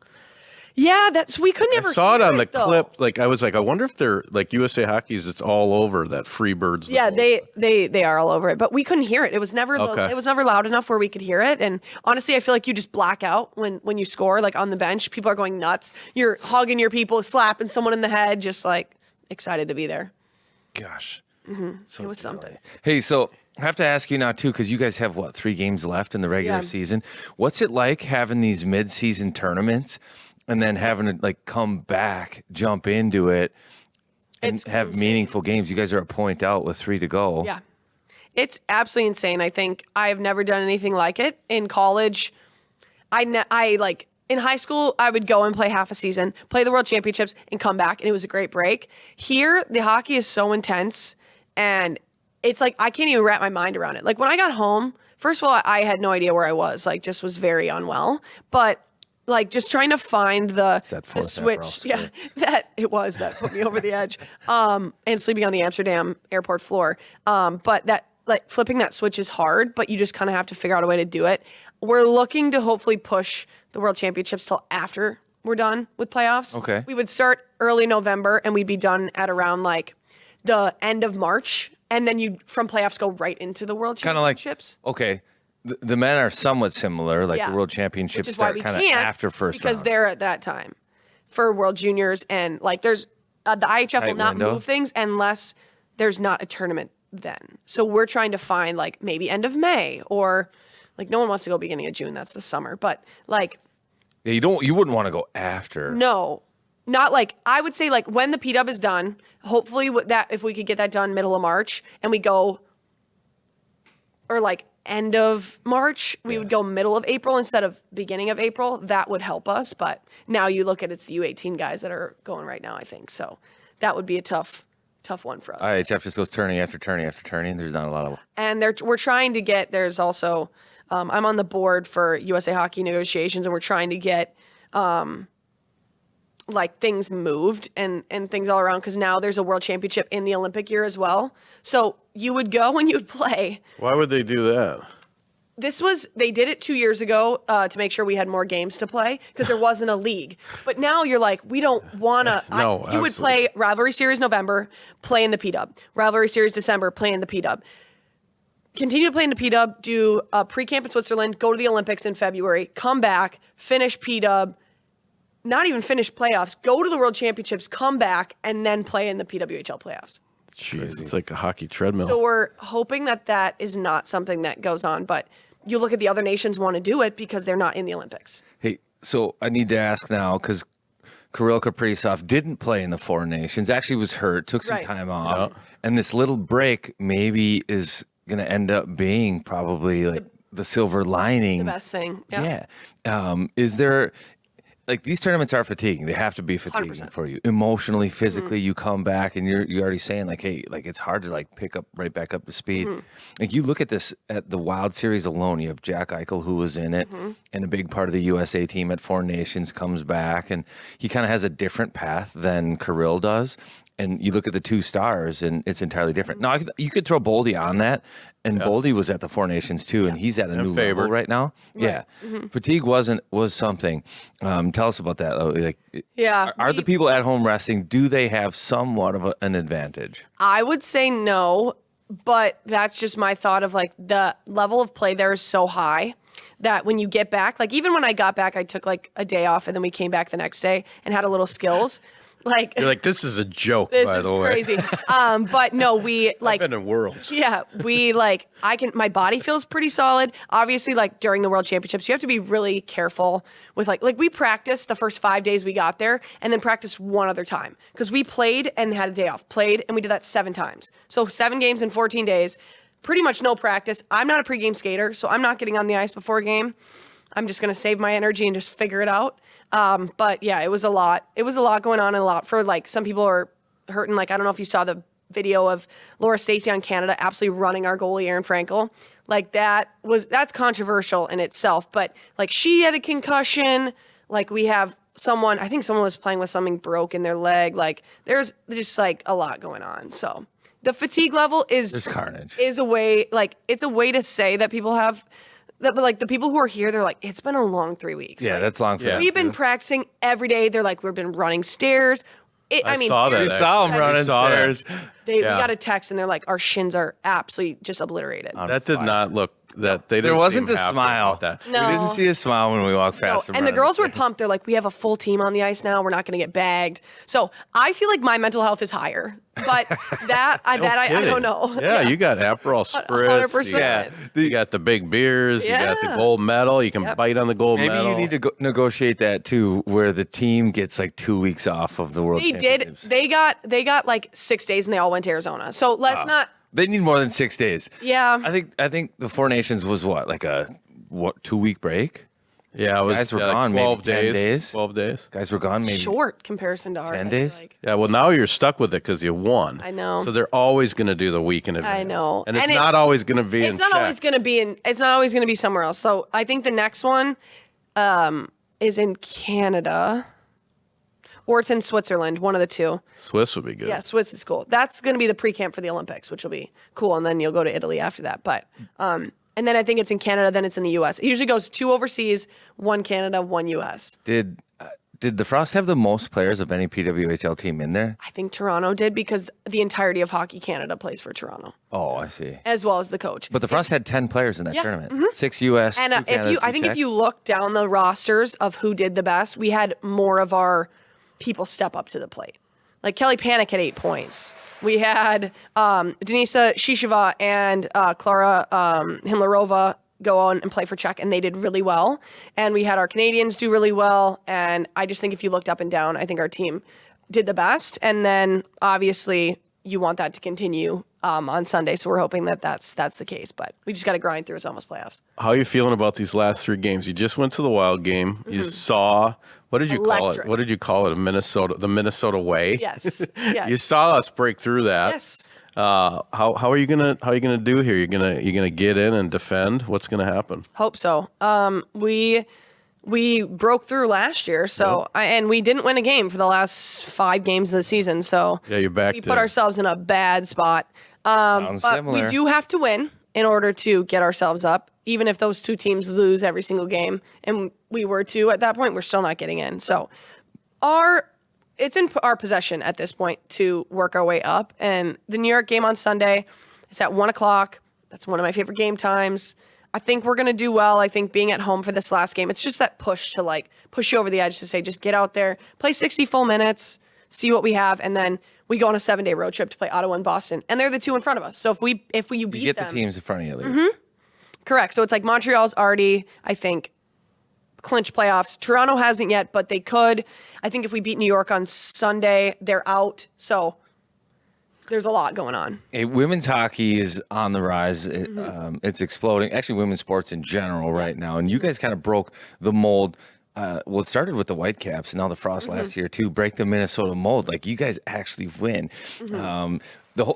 yeah, we could never I saw it hear on the though. clip. Like I was like, I wonder if they're like USA Hockey's. It's all over that Freebirds. Yeah, they are all over it, but we couldn't hear it. It was never Okay. it was never loud enough where we could hear it. And honestly, I feel like you just black out when you score. Like on the bench, people are going nuts. You're hugging your people, slapping someone in the head, just like excited to be there. Gosh. It was something. Hey, so I have to ask you now too, because you guys have 3 games left in the regular Yeah. season. What's it like having these mid-season tournaments and then having to like come back, jump into it, and It's have insane. meaningful games? You guys are a point out with 3 to go. Yeah. It's absolutely insane. I think I've never done anything like it. In college, I like in high school, I would go and play half a season, play the World Championships, and come back, and it was a great break. Here, the hockey is so intense, and it's like I can't even wrap my mind around it. Like when I got home, first of all, I had no idea where I was. Like just was very unwell, but like just trying to find the that fourth switch. Aperol Yeah, that put me over the edge. And sleeping on the Amsterdam airport floor. But that like flipping that switch is hard, but you just kind of have to figure out a way to do it. We're looking to hopefully push the World Championships till after we're done with playoffs. Okay. We would start early November and we'd be done at around like the end of March. And then you from playoffs go right into the World Kind of like, Championships. okay, the men are somewhat similar. Like Yeah. the World Championships Which is why start we kind of can't after first because round. they're at that time for World Juniors and like there's the IHF will Tight not window. move things unless there's not a tournament then. So we're trying to find like maybe end of May or like no one wants to go beginning of June. That's the summer, but like Yeah, you wouldn't want to go after. no, not like I would say like when the PW is done. Hopefully that if we could get that done middle of March and we go or like end of March, we would go middle of April instead of beginning of April. That would help us. But now you look at it's the U18 guys that are going right now, I think. So that would be a tough one for us. IHF just goes turning after turning after turning. There's not a lot of. And we're trying to get, there's also I'm on the board for USA Hockey negotiations, and we're trying to get like things moved and things all around, because now there's a world championship in the Olympic year as well. So you would go and you would play. Why would they do that? They did it 2 years ago to make sure we had more games to play, because there wasn't a league. But now you're like, we don't want to. No, you would play rivalry series November, play in the P-Dub. Rivalry series December, play in the P-Dub. Continue to play in the P-Dub, do a pre-camp in Switzerland, go to the Olympics in February, come back, finish P-Dub, not even finish playoffs, go to the World Championships, come back, and then play in the PWHL playoffs. Jeez, it's like a hockey treadmill. So we're hoping that is not something that goes on, but you look at the other nations want to do it because they're not in the Olympics. Hey, so I need to ask now, because Kirill Kaprizov didn't play in the Four Nations, actually was hurt, took some time off, and this little break maybe is going to end up being probably like the silver lining. The best thing. Yeah. Is there... Like, these tournaments are fatiguing. They have to be fatiguing 100%. for you. Emotionally, physically, you come back and you're already saying, like, hey, like, it's hard to, like, pick up right back up to speed. Like, you look at this, at the Wild Series alone, you have Jack Eichel, who was in it, and a big part of the USA team at Four Nations comes back, and he kind of has a different path than Kirill does. And you look at the two stars, and it's entirely different. Now, you could throw Boldy on that, and Boldy was at the Four Nations too, and he's at a new level right now. Yeah, fatigue was something. Tell us about that. Like, are the people at home resting? Do they have somewhat of an advantage? I would say no, but that's just my thought of like the level of play there is so high that when you get back, like even when I got back, I took like a day off, and then we came back the next day and had a little skills. Like, you're like, this is a joke, this by is the way. crazy. But no, we like I've been in worlds. Yeah, we like my body feels pretty solid. Obviously, like during the World Championships, you have to be really careful with like we practiced the first 5 days we got there, and then practiced one other time because we played and had a day off. Played and we did that 7 times. So 7 games in 14 days, pretty much no practice. I'm not a pregame skater, so I'm not getting on the ice before a game. I'm just gonna save my energy and just figure it out. But yeah, it was a lot. It was a lot going on, and a lot for like some people are hurting. Like, I don't know if you saw the video of Laura Stacey on Canada absolutely running our goalie Aaron Frankel. Like that's controversial in itself, but like she had a concussion. Like we have I think someone was playing with something broke in their leg. Like there's just like a lot going on. So the fatigue level There's carnage. is a way, like it's a way to say that people have that, but like the people who are here, they're like, it's been a long 3 weeks. Yeah, like, that's long for them. We've been practicing every day. They're like, we've been running stairs. I saw that. You saw them running saw that. stairs. We got a text and they're like, our shins are absolutely just obliterated. That did not look that they didn't. There wasn't seem a happy smile. about that. No. We didn't see a smile when we walked past them. And the running girls were stairs. pumped. They're like, we have a full team on the ice now. We're not going to get bagged. So I feel like my mental health is higher. But I don't know. Yeah, you got Aperol spritz. 100%. You got the big beers. You got the gold medal. You can bite on the gold Maybe medal. you need to negotiate that too, where the team gets like 2 weeks off of the World They Championships. did. They got like 6 days and they all went to Arizona. So let's not. They need more than 6 days. Yeah. I think the Four Nations was like a 2 week break. Yeah, it was Guys were like gone 12 maybe 10 days. days. 12 days. Guys were gone maybe Short comparison to ours. 10 I feel days? like. Yeah, well, now you're stuck with it because you won. I know. So they're always going to do the week in advance. I know. And it's And not always going to be in It's not check. always going to be It's not always going to be somewhere else. So I think the next one is in Canada, or it's in Switzerland. One of the two. Swiss would be good. Yeah, Swiss is cool. That's going to be the pre-camp for the Olympics, which will be cool. And then you'll go to Italy after that. But and then I think it's in Canada. Then it's in the U.S. It usually goes 2 overseas, 1 Canada, 1 U.S. Did the Frost have the most players of any PWHL team in there? I think Toronto did because the entirety of Hockey Canada plays for Toronto, Oh, I see. as well as the coach. But the Frost had 10 players in that Yeah, tournament. 6 U.S. And 2 Canada, I think if you look down the rosters of who did the best, we had more of our people step up to the plate. Like Kelly Panic had 8 points. We had Denisa Shisheva and Clara Himlarova go on and play for Czech, and they did really well. And we had our Canadians do really well. And I just think if you looked up and down, I think our team did the best. And then obviously you want that to continue on Sunday. So we're hoping that that's the case. But we just got to grind through. It's almost playoffs. How are you feeling about these last 3 games? You just went to the Wild game. You saw, what did you call Electric. it? What did you call it? The Minnesota way? Yes. Yes. You saw us break through that. Yes. How are you gonna do here? You gonna get in and defend? What's gonna happen? Hope so. We broke through last year, so and we didn't win a game for the last 5 games of the season. So Yeah, you're back. we put ourselves in a bad spot. Sounds But similar. we do have to win in order to get ourselves up. Even if those 2 teams lose every single game, and we were to at that point, we're still not getting in. So it's in our possession at this point to work our way up. And the New York game on Sunday is at 1:00. That's one of my favorite game times. I think we're going to do well. I think being at home for this last game, it's just that push to like push you over the edge to say, just get out there, play 60 full minutes, see what we have. And then we go on a 7-day road trip to play Ottawa and Boston. And they're the 2 in front of us. So if we beat you get them, the teams in front of you. At least. correct. So it's like Montreal's already, I think, clinch playoffs. Toronto hasn't yet, but they could. I think if we beat New York on Sunday, they're out. So there's a lot going on. Hey, women's hockey is on the rise. It's exploding. Actually, women's sports in general right now. And you guys kind of broke the mold. Well, it started with the Whitecaps, and now the Frost last year too. Break the Minnesota mold. Like, you guys actually win.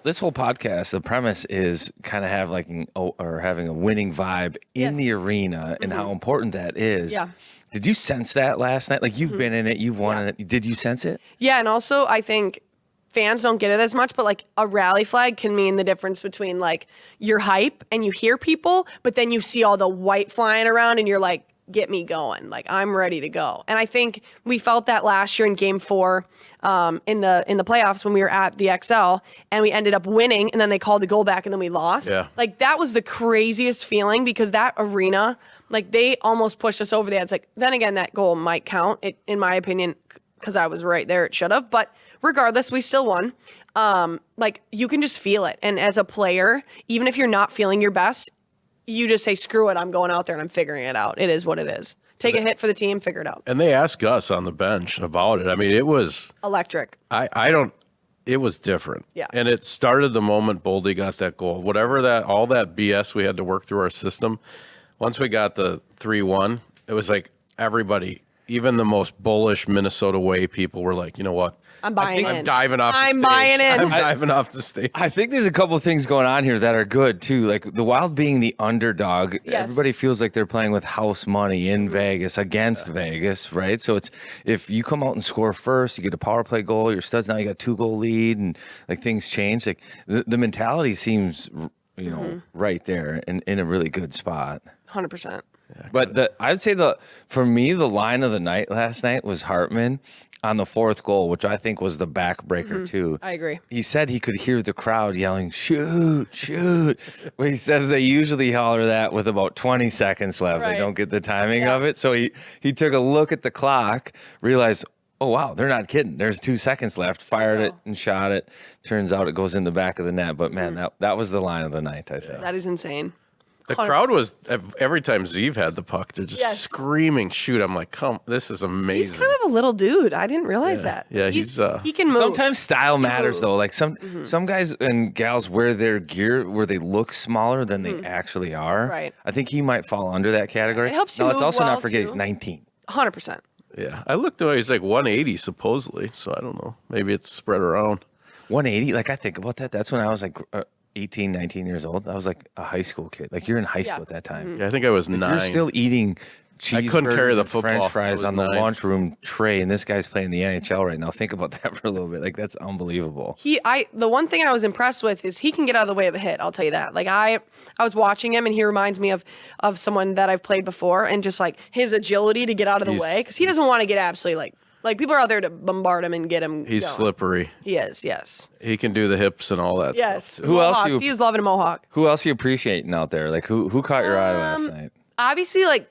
This whole podcast, the premise is kind of having a winning vibe in the arena, and how important that is. Yeah. Did you sense that last night? Like, you've been in it, you've won it. Did you sense it? Yeah, and also I think fans don't get it as much, but like a rally flag can mean the difference between like you're hype and you hear people, but then you see all the white flying around and you're like, get me going. Like, I'm ready to go. And I think we felt that last year in Game 4 in the playoffs when we were at the XL and we ended up winning, and then they called the goal back and then we lost. Yeah. Like, that was the craziest feeling because that arena, like, they almost pushed us over the edge. Like, then again, that goal might count, in my opinion, because I was right there. It should have. But regardless, we still won. Like, you can just feel it. And as a player, even if you're not feeling your best, you just say, screw it, I'm going out there and I'm figuring it out. It is what it is. Take a hit for the team, figure it out. And they asked us on the bench about it. I mean, it was Electric. it was different. Yeah. And it started the moment Boldy got that goal. All that BS we had to work through our system. Once we got the 3-1, it was like everybody, even the most bullish Minnesota way people were like, you know what? I'm buying in. I'm diving off the stage. I'm buying in. I'm diving off the stage. I think there's a couple of things going on here that are good too. Like the Wild being the underdog, Yes. everybody feels like they're playing with house money in Vegas against Vegas, right? So it's if you come out and score first, you get a power play goal. Your studs now you got 2-goal lead, and like things change. Like the mentality seems, right there and in a really good spot. 100%. But I'd say for me the line of the night last night was Hartman on the 4th goal, which I think was the backbreaker too. I agree. He said he could hear the crowd yelling, shoot, shoot. Well, he says they usually holler that with about 20 seconds left. Right. They don't get the timing Yeah. of it. So he took a look at the clock, realized, oh, wow, they're not kidding. There's 2 seconds left, fired it and shot it. Turns out it goes in the back of the net. But, man, that was the line of the night, I think. That is insane. The crowd was, every time Zeev had the puck, they're just Yes. screaming, shoot. I'm like, this is amazing. He's kind of a little dude. I didn't realize that. Yeah, he can move. Sometimes style matters, move. though. Like some guys and gals wear their gear where they look smaller than they actually are. Right. I think he might fall under that category. It helps you Now, let's move also well, not forget he's too. 19. 100%. Yeah. I looked away, he's like 180 supposedly, so I don't know. Maybe it's spread around. 180, like I think about that. That's when I was like 18, 19 years old. I was like a high school kid. Like you're in high school at that time. Yeah, I think I was 9. You're still eating cheeseburgers I couldn't carry the and football. French I fries was on the 9. lunchroom tray, and this guy's playing the NHL right now. Think about that for a little bit. Like that's unbelievable. The one thing I was impressed with is he can get out of the way of a hit. I'll tell you that. Like I was watching him, and he reminds me of someone that I've played before, and just like his agility to get out of the way, because he doesn't want to get absolutely like people are out there to bombard him and get him. He's going. slippery. He is. Yes. He can do the hips and all that Yes. stuff. Who else Mohawks. He was loving a mohawk. Who else are you appreciating out there? Like who caught your eye last night? Obviously, like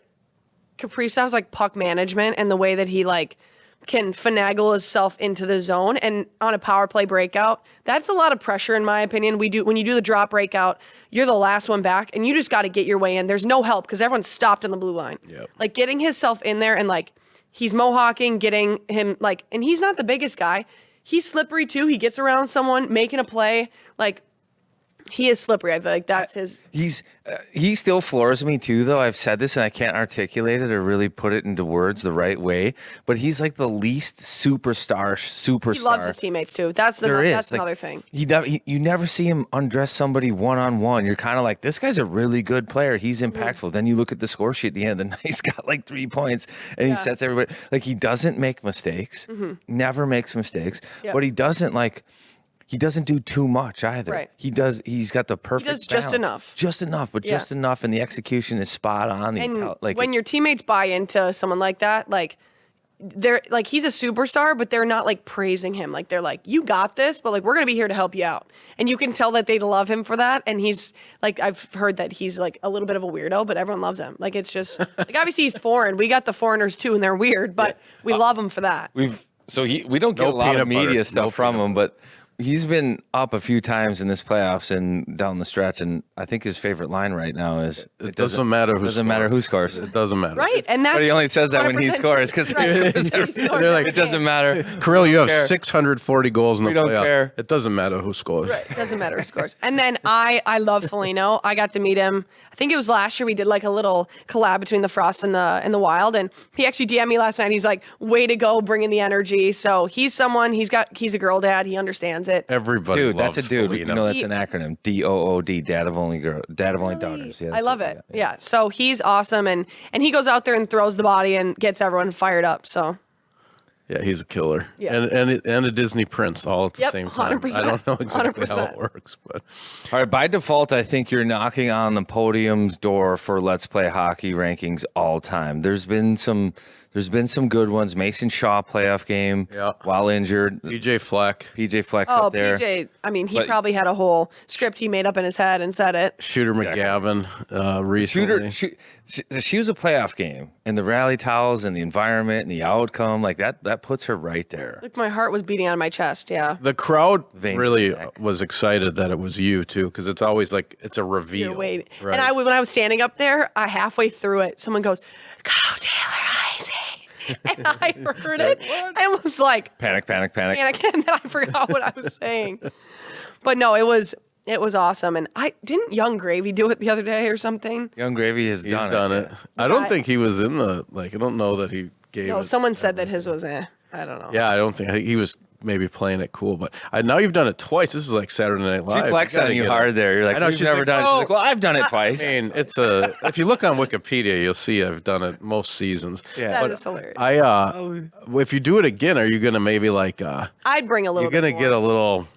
Kaprizov's like puck management and the way that he like can finagle himself into the zone and on a power play breakout. That's a lot of pressure in my opinion. When you do the drop breakout, you're the last one back and you just got to get your way in. There's no help because everyone's stopped on the blue line. Yep. Like getting himself in there and like he's mohawking, getting him like, and he's not the biggest guy. He's slippery too. He gets around someone, making a play. Like He is slippery. I feel like that's his. He still floors me too, though. I've said this and I can't articulate it or really put it into words the right way. But he's like the least superstar. He loves his teammates too. That's another thing. You never see him undress somebody one-on-one. You're kind of like, this guy's a really good player. He's impactful. Then you look at the score sheet at the end, and he's got like 3 points, and he sets everybody. Like, he doesn't make mistakes. Never makes mistakes. But he doesn't He doesn't do too much either. Right. He's got the perfect He does just enough. Just enough, but just enough, and the execution is spot on. And when your teammates buy into someone like that, like they're like, he's a superstar, but they're not like praising him. Like, they're like, you got this, but like, we're going to be here to help you out. And you can tell that they love him for that. And he's like, I've heard that he's like a little bit of a weirdo, but everyone loves him. Like, it's just like, obviously he's foreign. We got the foreigners too, and they're weird, but we love him for that. We don't get a lot of media stuff from him, but he's been up a few times in this playoffs and down the stretch, and I think his favorite line right now is it doesn't matter who scores. It doesn't matter. Right, and that's but he only says that when he scores because they're like, it doesn't matter. Kirill, you have 640 goals in the We don't playoffs. care. It doesn't matter who scores. Right. It doesn't matter who scores. And then I love Foligno. I got to meet him. I think it was last year. We did like a little collab between the Frost and the Wild, and he actually DM'd me last night. He's like, "Way to go, bringing the energy." So he's someone. He's a girl dad. He understands it. Everybody, dude, that's a dude. Foligno. You know, that's an acronym. DOOD, dad of only daughters. Yeah, I love it. Yeah. So he's awesome, and he goes out there and throws the body and gets everyone fired up. So. Yeah, he's a killer. Yeah. And a Disney prince all at the same time. 100%. I don't know exactly 100%. how it works, but All right, by default, I think you're knocking on the podium's door for Let's Play Hockey rankings all time. There's been some good ones. Mason Shaw playoff game while injured. PJ Fleck up there. PJ, I mean, he probably had a whole script he made up in his head and said it. Shooter McGavin recently. She was a playoff game, and the rally towels and the environment and the outcome, like that puts her right there. Like, my heart was beating out of my chest. Yeah. The crowd Veins really was excited that it was you too, because it's always like it's a reveal. Wait. Right? And when I was standing up there, halfway through it, someone goes, "Go Taylor Heise." And I heard it and was like, Panic. and then I forgot what I was saying. But no, it was awesome. And didn't Young Gravy do it the other day or something? Young Gravy has He's done it. I don't think he was in the I don't know that he gave. No, it. someone said that his was I don't know. Yeah, I don't think he was maybe playing it cool, but now you've done it twice. This is like Saturday Night Live. She flexed on you hard there. You're like, I know, "We've she's never like, done it." She's "Oh." like, "Well, I've done it twice." I mean, if you look on Wikipedia, you'll see I've done it most seasons. Yeah. That is hilarious. If you do it again, are you gonna maybe like? I'd bring a little. You're gonna bit get more. a little.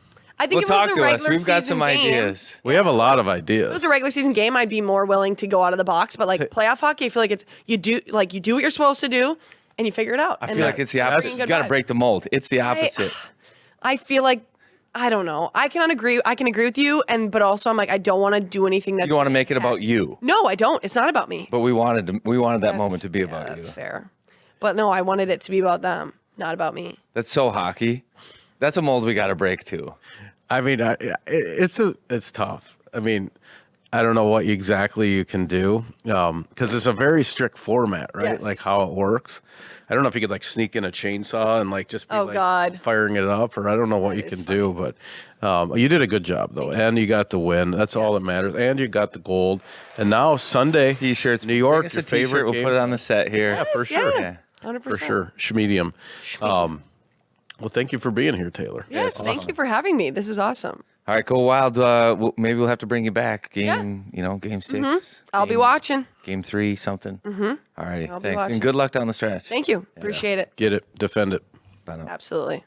I think Well, if it talk was a to us. regular We've got season some game, ideas. We have a lot of If it ideas. was a regular season game, I'd be more willing to go out of the box. But like playoff hockey, I feel like it's you do what you're supposed to do, and you figure it out. I feel like it's the opposite. You got to break the mold. It's the opposite. I feel like I don't know. I can agree with you, but also I'm like, I don't want to do anything that's. You want to make it about you. No, I don't. It's not about me. But we wanted that moment to be about you. That's fair. But no, I wanted it to be about them, not about me. That's so hockey. That's a mold we got to break too. I mean, it's tough. I mean, I don't know what exactly you can do because it's a very strict format, right? Yes. Like how it works. I don't know if you could like sneak in a chainsaw and like just be firing it up, or I don't know what you can do, but you did a good job though, and you got the win. That's all that matters, and you got the gold. And now Sunday, T-shirts, New York, Bring us your a T-shirt. favorite We'll game. put it on the set here. Yeah, for sure. Yeah. 100%. For sure, Schmedium. Well, thank you for being here, Taylor. Yes, thank you for having me. This is awesome. All right, go Wild. Maybe we'll have to bring you back. Game 6. I'll be watching. Game 3, something. Mm-hmm. All righty, I'll be thanks, watching. and good luck down the stretch. Thank you. Appreciate it. Get it, defend it. Bye now. Absolutely.